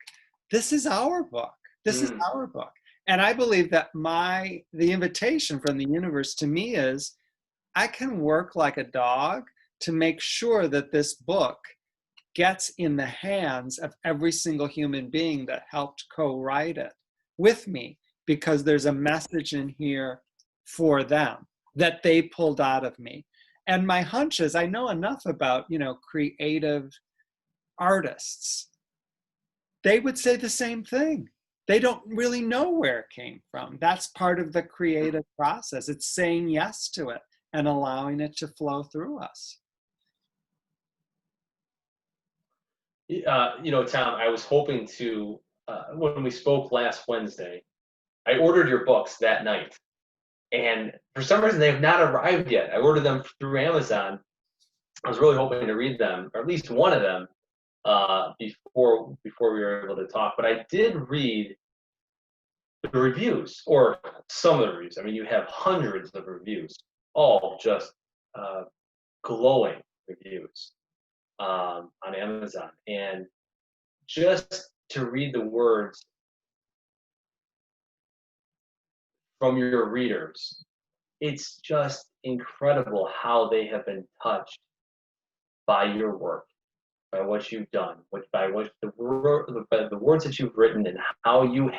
This is our book. This is our book. And I believe that the invitation from the universe to me is, I can work like a dog to make sure that this book gets in the hands of every single human being that helped co-write it with me, because there's a message in here for them that they pulled out of me. And my hunch is, I know enough about, creative artists. They would say the same thing. They don't really know where it came from. That's part of the creative process. It's saying yes to it and allowing it to flow through us. Tom, I was hoping to, when we spoke last Wednesday, I ordered your books that night. And for some reason, they have not arrived yet. I ordered them through Amazon. I was really hoping to read them, or at least one of them, before we were able to talk. But I did read the reviews, or some of the reviews. I mean, you have hundreds of reviews, all just glowing reviews on Amazon. And just to read the words from your readers, it's just incredible how they have been touched by your work, by what you've done, by the words that you've written, and how you've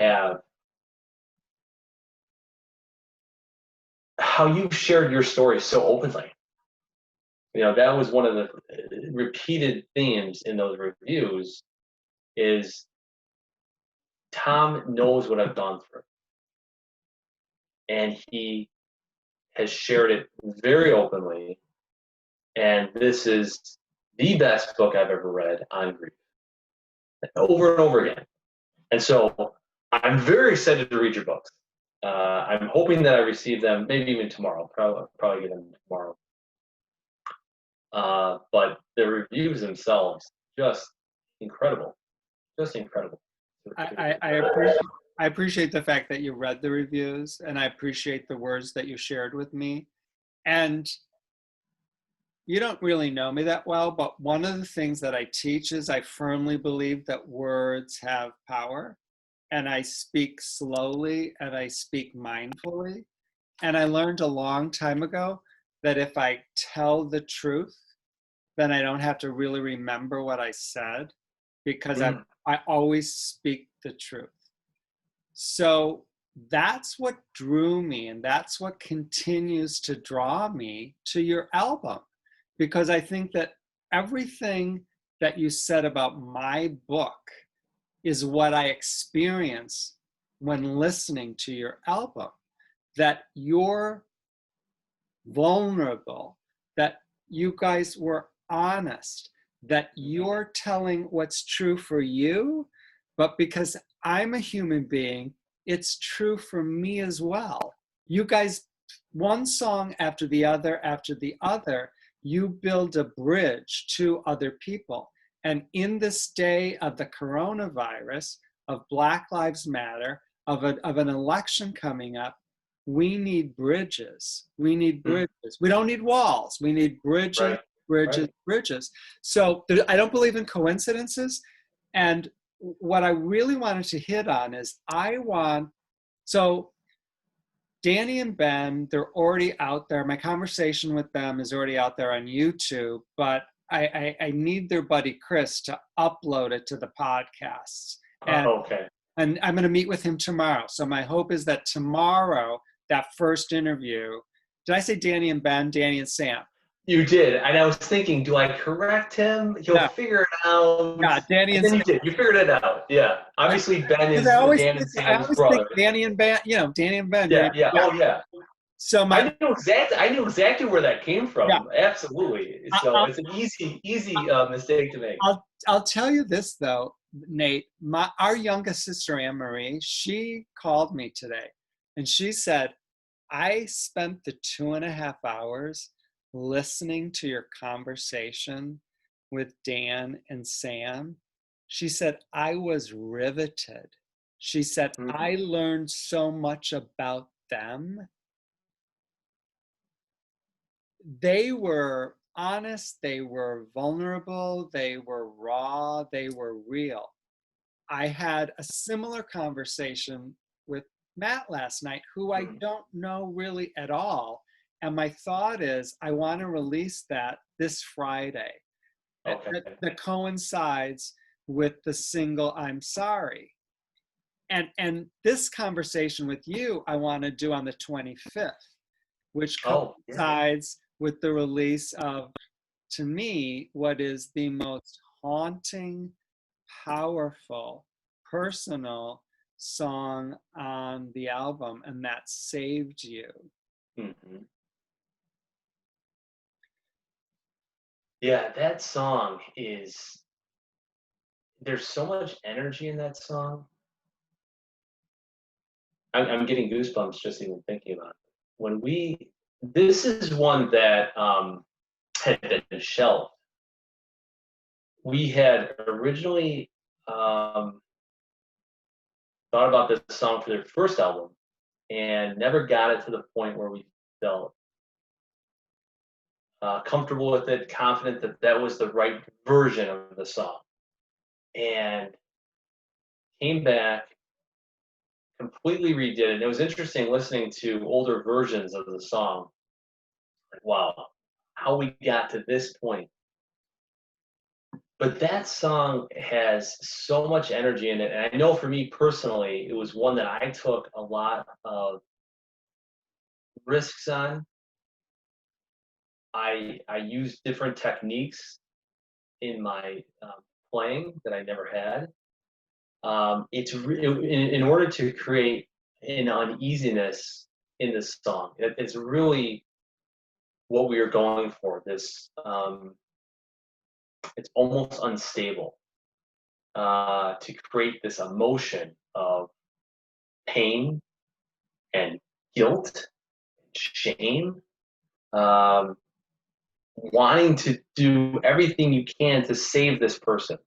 shared your story so openly. That was one of the repeated themes in those reviews, is Tom knows what I've gone through, and he has shared it very openly. And this is the best book I've ever read on grief, over and over again. And so I'm very excited to read your books. I'm hoping that I receive them, maybe even tomorrow. Probably get them tomorrow. But the reviews themselves, just incredible. Just incredible. I appreciate the fact that you read the reviews, and I appreciate the words that you shared with me. And you don't really know me that well, but one of the things that I teach is I firmly believe that words have power, and I speak slowly and I speak mindfully. And I learned a long time ago that if I tell the truth, then I don't have to really remember what I said, because I always speak the truth. So that's what drew me, and that's what continues to draw me to your album, because I think that everything that you said about my book is what I experience when listening to your album, that you're vulnerable, that you guys were honest, that you're telling what's true for you, but because I'm a human being, it's true for me as well. You guys, one song after the other, you build a bridge to other people. And in this day of the coronavirus, of Black Lives Matter, of an election coming up, we need bridges. We need bridges. We don't need walls. We need bridges, Right. bridges. So I don't believe in coincidences. And what I really wanted to hit on is so Danny and Ben, they're already out there. My conversation with them is already out there on YouTube, but I need their buddy Chris to upload it to the podcasts. Okay. And I'm going to meet with him tomorrow. So my hope is that tomorrow, that first interview, did I say Danny and Ben? Danny and Sam. You did. And I was thinking, do I correct him? He'll Yeah, figure it out. yeah, Danny And and then you Sam. did. You figured it out. Yeah. Yeah, Obviously, because Dan and I Sam's always think brother. Danny and Ben, Danny and Ben. Yeah. Yeah. Yeah. Oh, yeah. So I knew exactly where that came yeah, from. Absolutely. I, So I'll, it's an easy mistake to make. I'll tell you this though, Nate. Our youngest sister Anne Marie, she called me today, and she said, "I spent the 2.5 hours listening to your conversation with Dan and Sam." She said, "I was riveted." She said, Mhm. "I learned so much about them." They were honest, they were vulnerable, they were raw, they were real. I had a similar conversation with Matt last night, who I don't know really at all. And my thought is, I want to release that this Friday. Okay. That coincides with the single I'm Sorry. And this conversation with you, I want to do on the 25th, which Oh, yeah. coincides with the release of, to me, what is the most haunting, powerful, personal song on the album, and that Saved You. Hmm. Yeah, that song is, there's so much energy in that song. I'm getting goosebumps just even thinking about it. This is one that had been shelved. We had originally um, thought about this song for their first album and never got it to the point where we felt comfortable with it, confident that that was the right version of the song. And came back, completely redid it. And it was interesting listening to older versions of the song. Like, wow, how we got to this point. But that song has so much energy in it. And I know for me personally, it was one that I took a lot of risks on. I used different techniques in my playing that I never had. In order to create an uneasiness in this song. It's really what we are going for. This it's almost unstable to create this emotion of pain and guilt, shame, um, wanting to do everything you can to save this person,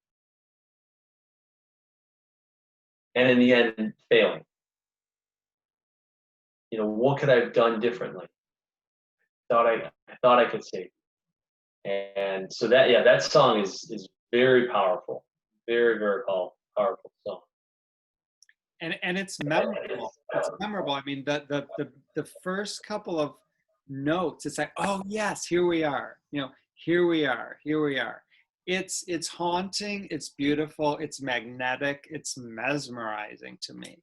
and in the end, failing. You know, what could I have done differently? I thought I could save. And so that, yeah, that song is very powerful, very powerful song. And it's memorable. It's memorable. I mean, the first couple of notes, it's like, oh yes, here we are. Here we are. Here we are. It's haunting. It's beautiful. It's magnetic. It's mesmerizing to me.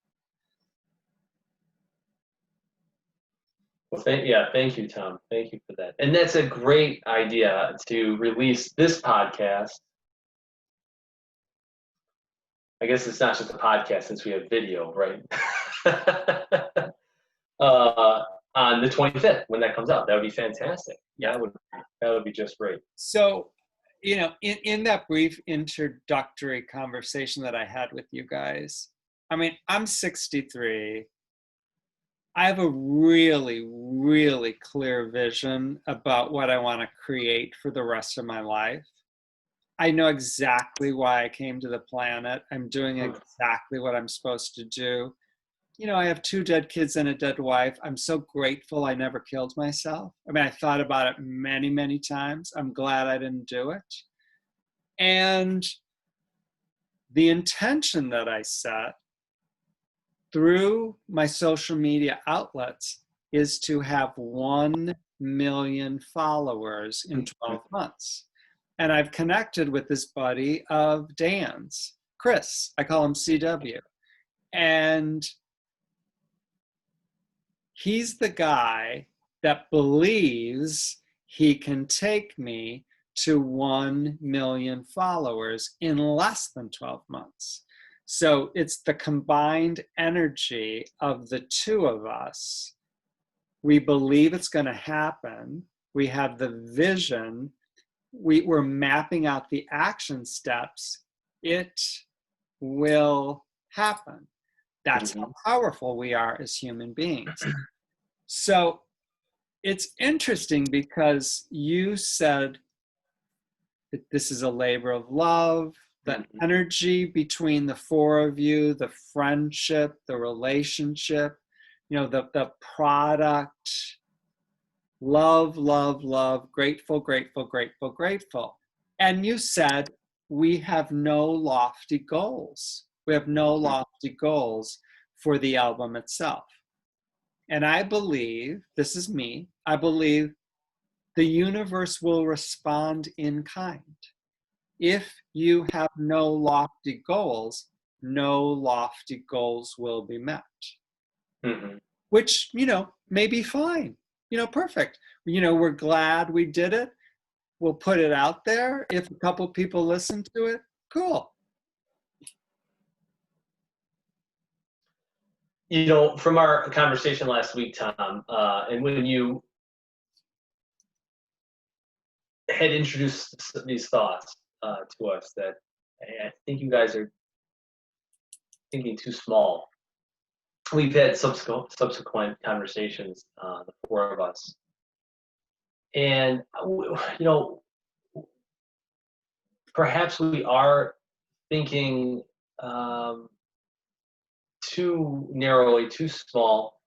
Well, thank you, Tom. Thank you for that. And that's a great idea to release this podcast. I guess it's not just a podcast since we have video, right? On the 25th when that comes out, that would be fantastic. Yeah. That would be just great. So, in that brief introductory conversation that I had with you guys, I mean, I'm 63. I have a really, really clear vision about what I want to create for the rest of my life. I know exactly why I came to the planet. I'm doing exactly what I'm supposed to do. I have 2 dead kids and a dead wife. I'm so grateful I never killed myself. I mean, I thought about it many, many times. I'm glad I didn't do it. And the intention that I set through my social media outlets is to have 1 million followers in 12 months. And I've connected with this buddy of Dan's, Chris. I call him CW. And he's the guy that believes he can take me to 1 million followers in less than 12 months. So it's the combined energy of the two of us. We believe it's going to happen. We have the vision. We're mapping out the action steps. It will happen. That's how powerful we are as human beings. So it's interesting because you said that this is a labor of love, the energy between the four of you, the friendship, the relationship, the product, love, love, love, grateful, grateful, grateful, grateful. And you said we have no lofty goals. We have no lofty goals for the album itself. And I believe, this is me, I believe the universe will respond in kind. If you have no lofty goals, no lofty goals will be met. Which, may be fine. Perfect. We're glad we did it. We'll put it out there. If a couple people listen to it, cool. From our conversation last week, Tom, and when you had introduced these thoughts to us, that I think you guys are thinking too small. We've had subsequent conversations, the four of us, and perhaps we are thinking too narrowly, too small.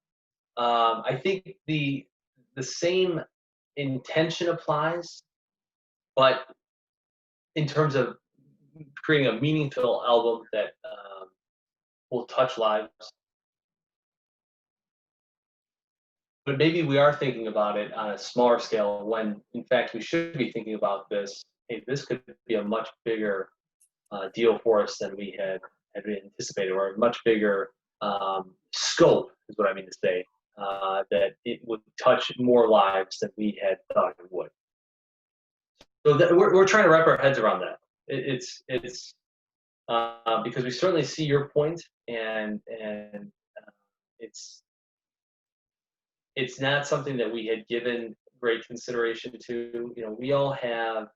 I think the same intention applies, but in terms of creating a meaningful album that will touch lives. But maybe we are thinking about it on a smaller scale when, in fact, we should be thinking about this. Hey, this could be a much bigger deal for us than we had anticipated, or a much bigger scope, is what I mean to say, that it would touch more lives than we had thought it would. So we're trying to wrap our heads around that. It's because we certainly see your point, and it's not something that we had given great consideration to. We all have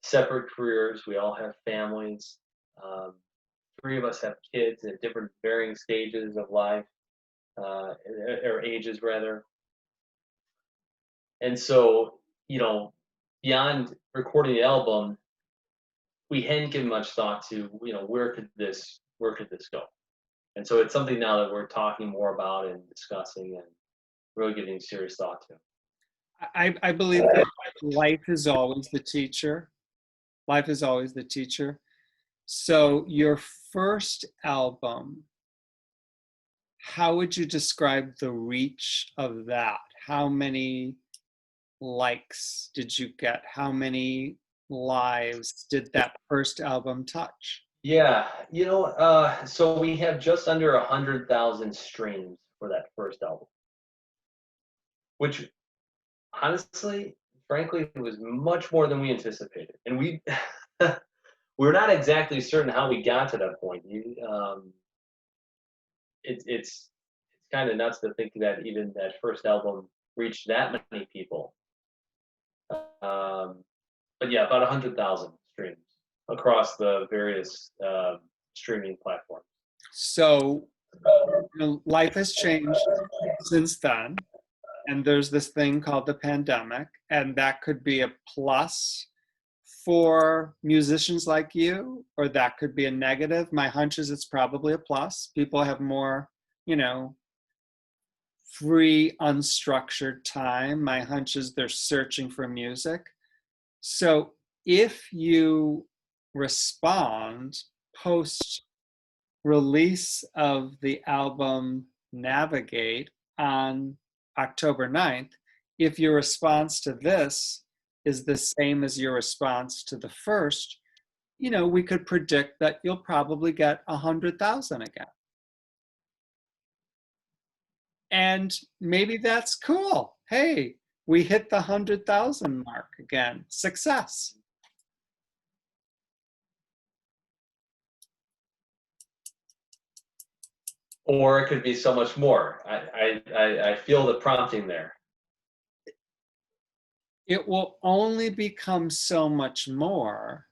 separate careers. We all have families. Three of us have kids at different varying stages of life, or ages rather. And so, beyond recording the album, we hadn't given much thought to, where could this go? And so it's something now that we're talking more about and discussing and really giving serious thought to. I believe that life is always the teacher. Life is always the teacher. So your first album, how would you describe the reach of that? How many likes did you get? How many lives did that first album touch? Yeah, so we have just under 100,000 streams for that first album, which honestly, frankly, it was much more than we anticipated. And we're not exactly certain how we got to that point. It's kind of nuts to think that even that first album reached that many people. But yeah, about 100,000 streams across the various streaming platforms. So life has changed since then, and there's this thing called the pandemic, and that could be a plus for musicians like you, or that could be a negative. My hunch is it's probably a plus. People have more, free, unstructured time. My hunch is they're searching for music. So if you respond post release of the album Navigate on October 9th, if your response to this is the same as your response to the first, we could predict that you'll probably get 100,000 again. And maybe that's cool. Hey, We hit the 100,000 mark again. Success. Or it could be so much more. I feel the prompting there. It will only become so much more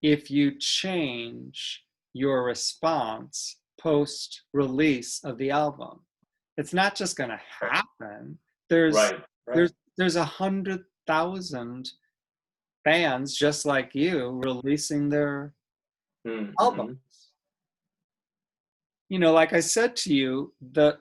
if you change your response post release of the album. It's not just going to happen. There's Right. there's 100,000 bands just like you releasing their albums. You know, like I said to you, the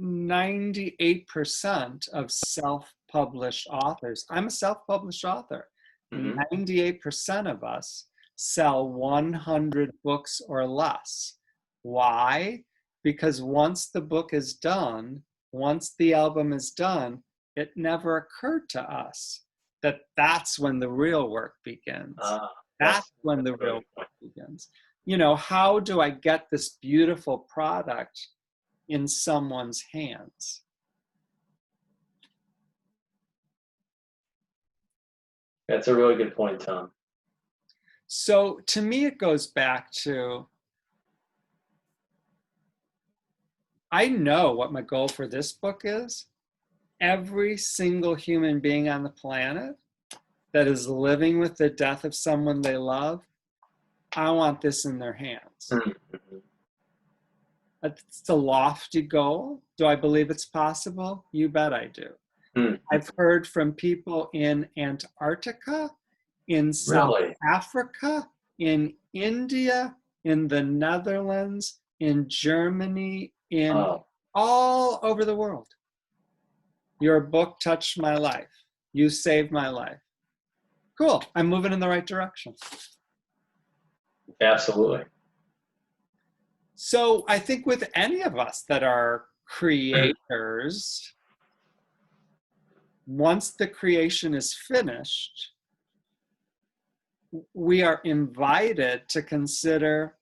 98% of self-published authors, I'm a self-published author, 98% of us sell 100 books or less. Why? Because once the book is done, once the album is done, it never occurred to us that that's when the real work begins. That's when the real work begins. You know, how do I get this beautiful product in someone's hands? That's a really good point, Tom. So to me, it goes back to, I know what my goal for this book is. Every single human being on the planet that is living with the death of someone they love, I want this in their hands. It's a lofty goal. Do I believe it's possible? You bet I do. I've heard from people in Antarctica, in South Africa, in India, in the Netherlands, in Germany, in all over the world. Your book touched my life. You saved my life. Cool. I'm moving in the right direction. Absolutely. So I think with any of us that are creators, once the creation is finished, we are invited to consider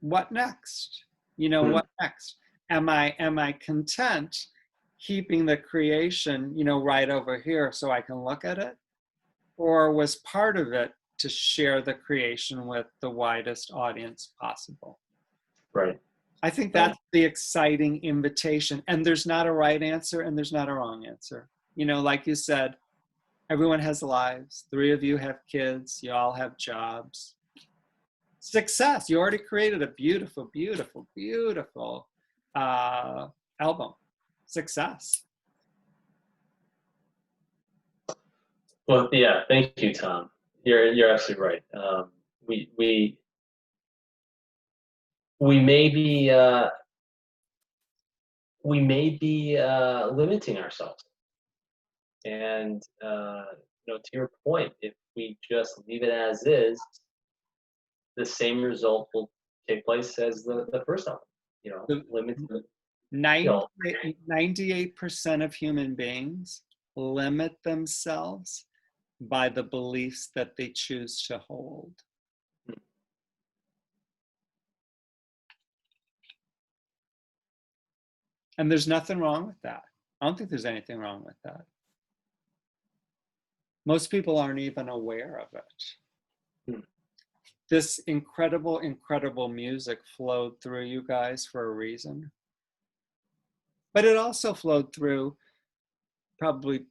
what next? You know, what next? Am I content keeping the creation, you know, right over here so I can look at it? Or was part of it to share the creation with the widest audience possible? Right. I think that's the exciting invitation. And there's not a right answer and there's not a wrong answer. You know, like you said, everyone has lives. 3 of you have kids. You all have jobs. Success. You already created a beautiful, beautiful, beautiful album. Success. Well, yeah. Thank you, Tom. You're absolutely right. We may be limiting ourselves, and you know, to your point, if we just leave it as is, the same result will take place as the first album. You know, limited. 98% of human beings limit themselves by the beliefs that they choose to hold. And there's nothing wrong with that. I don't think there's anything wrong with that. Most people aren't even aware of it. This incredible, incredible music flowed through you guys for a reason. But it also flowed through probably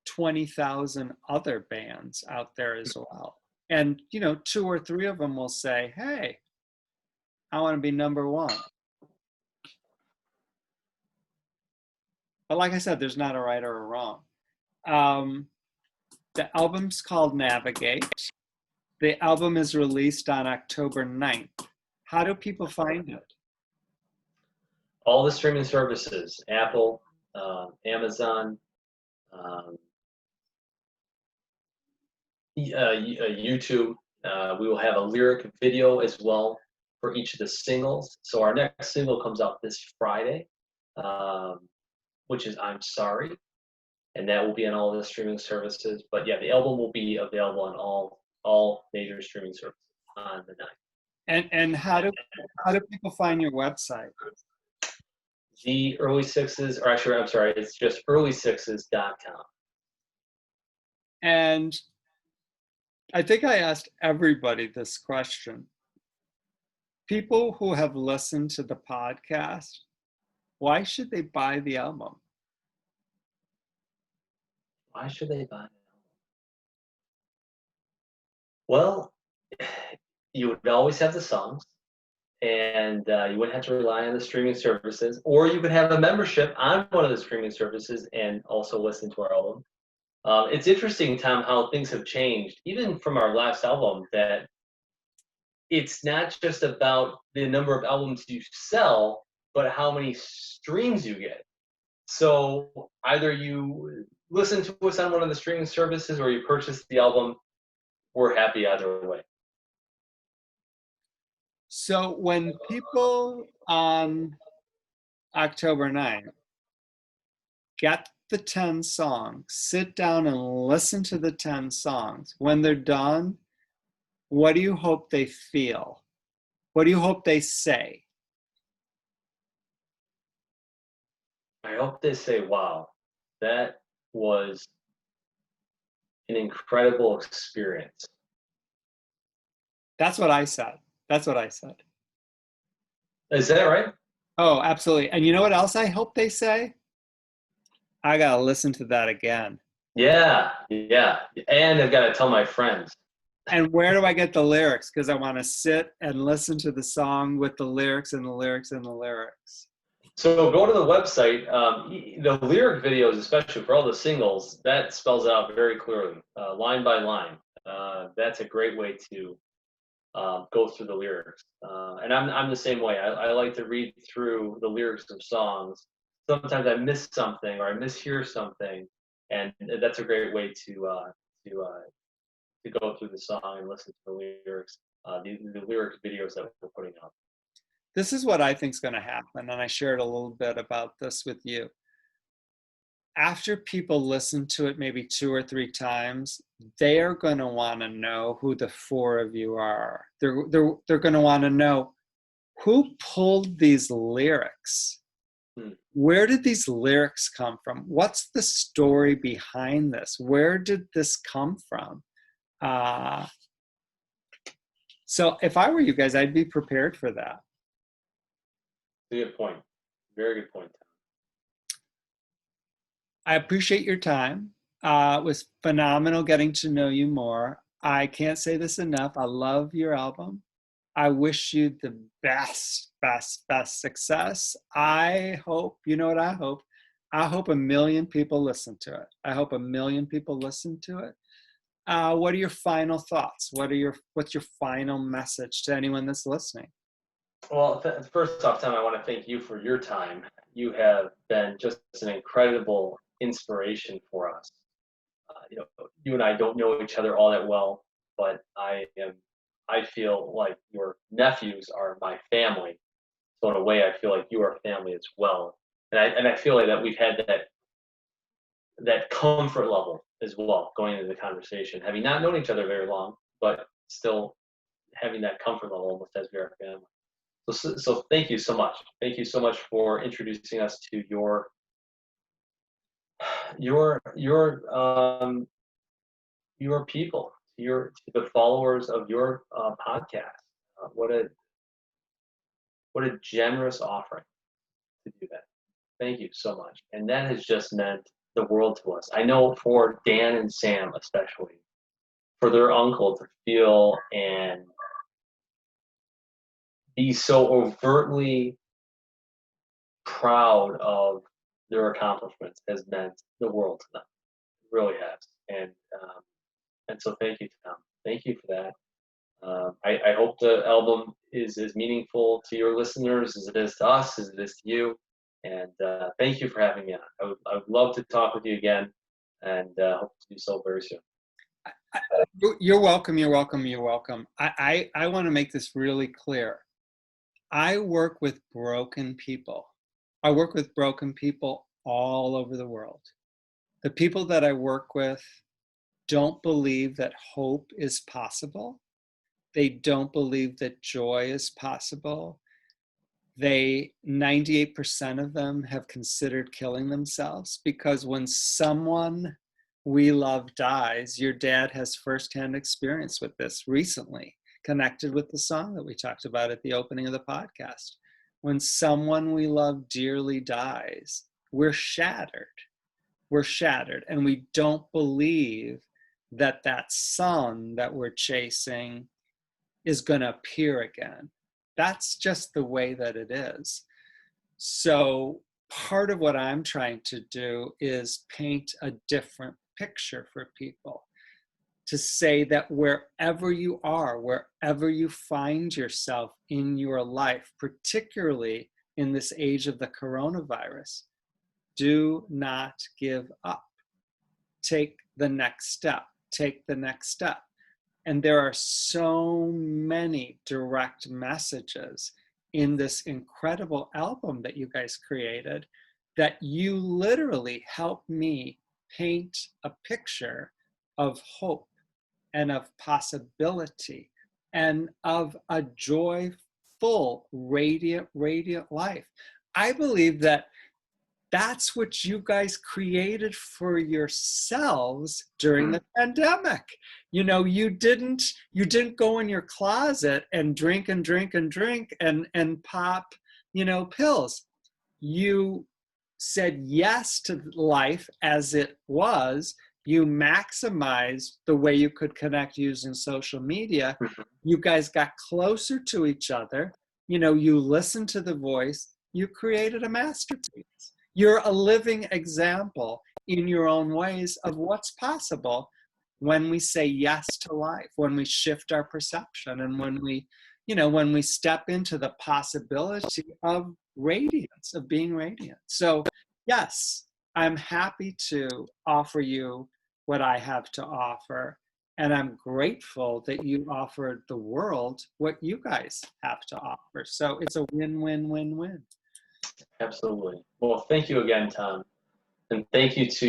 20,000 other bands out there as well. And, you know, 2 or 3 of them will say, hey, I want to be number 1. But like I said, there's not a right or a wrong. The album's called Navigate. The album is released on October 9th. How do people find it? All the streaming services, Apple, Amazon, YouTube. We will have a lyric video as well for each of the singles. So our next single comes out this Friday, which is I'm Sorry. And that will be on all the streaming services. But yeah, the album will be available on all major streaming services on the 9th. And how do people find your website? the early sixes, or actually, I'm sorry, it's just earlysixes.com. And I think I asked everybody this question. People who have listened to the podcast, why should they buy the album? Why should they buy it? Well, you would always have the songs, and you wouldn't have to rely on the streaming services, or you could have a membership on one of the streaming services and also listen to our album. It's interesting, Tom, how things have changed, even from our last album, that it's not just about the number of albums you sell, but how many streams you get. So either you listen to us on one of the streaming services or you purchase the album, we're happy either way. So when people on October 9th get the 10 songs, sit down and listen to the 10 songs, when they're done, what do you hope they feel? What do you hope they say? I hope they say, wow, that was an incredible experience. That's what I said. That's what I said. Is that right? Oh, absolutely. And you know what else I hope they say? I got to listen to that again. Yeah. And I've got to tell my friends. And where do I get the lyrics? Because I want to sit and listen to the song with the lyrics and the lyrics and the lyrics. So go to the website. The lyric videos, especially for all the singles, that spells out very clearly, line by line. That's a great way to go through the lyrics. And I'm the same way. I like to read through the lyrics of songs. Sometimes I miss something or I mishear something, and that's a great way to go through the song and listen to the lyrics. The lyric videos that we're putting out. This is what I think is going to happen, and I shared a little bit about this with you. After people listen to it maybe 2 or 3 times, they are going to want to know who the 4 of you are. They're going to want to know who pulled these lyrics. Where did these lyrics come from? What's the story behind this? Where did this come from? So if I were you guys, I'd be prepared for that. Good point. Very good point. I appreciate your time. It was phenomenal getting to know you more. I can't say this enough. I love your album. I wish you the best success. I hope, you know what I hope? I hope 1 million people listen to it. I hope 1 million people listen to it. What are your final thoughts? What's your final message to anyone that's listening? Well, first off, Tom, I want to thank you for your time. You have been just an incredible inspiration for us. You and I don't know each other all that well, but I feel like your nephews are my family. So in a way, I feel like you are family as well. And I feel like that we've had that comfort level as well going into the conversation, having not known each other very long, but still having that comfort level almost as we are family. So thank you so much. Thank you so much for introducing us to your people, to the followers of your podcast. What a generous offering to do that. Thank you so much. And that has just meant the world to us. I know for Dan and Sam especially, for their uncle to feel and be so overtly proud of their accomplishments has meant the world to them. It really has. And so thank you, Tom. Thank you for that. I hope the album is as meaningful to your listeners as it is to us, as it is to you. And thank you for having me on. I would love to talk with you again, and hope to do so very soon. You're welcome. You're welcome. You're welcome. I want to make this really clear. I work with broken people. I work with broken people all over the world. The people that I work with don't believe that hope is possible. They don't believe that joy is possible. They 98% of them have considered killing themselves, because when someone we love dies, your dad has firsthand experience with this recently, connected with the song that we talked about at the opening of the podcast. When someone we love dearly dies, we're shattered. We're shattered, and we don't believe that that sun that we're chasing is going to appear again. That's just the way that it is. So part of what I'm trying to do is paint a different picture for people, to say that wherever you are, wherever you find yourself in your life, particularly in this age of the coronavirus, do not give up. Take the next step. Take the next step. And there are so many direct messages in this incredible album that you guys created, that you literally helped me paint a picture of hope and of possibility and of a joyful, radiant life. I believe that that's what you guys created for yourselves during the pandemic. You know, you didn't go in your closet and drink and pop, pills. You said yes to life as it was. You maximized the way you could connect using social media. You guys got closer to each other. You listened to the voice. You created a masterpiece. You're a living example in your own ways of what's possible when we say yes to life, when we shift our perception, and when we step into the possibility of radiance, of being radiant. So yes, I'm happy to offer you what I have to offer. And I'm grateful that you offered the world what you guys have to offer. So it's a win-win-win-win. Absolutely. Well, thank you again, Tom, and thank you to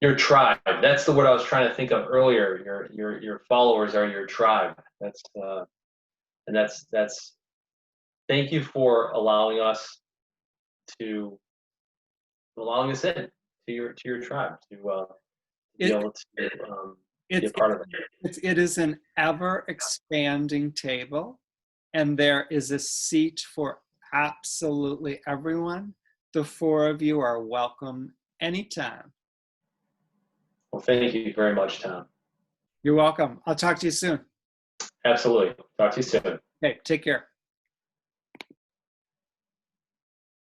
your tribe. That's the word I was trying to think of earlier. Your followers are your tribe. That's thank you for allowing us in to your tribe to be able to be a part of it. It is an ever expanding table, and there is a seat for absolutely everyone. The four of you are welcome anytime. Well, thank you very much, Tom. You're welcome. I'll talk to you soon. Absolutely. Talk to you soon. Okay, take care.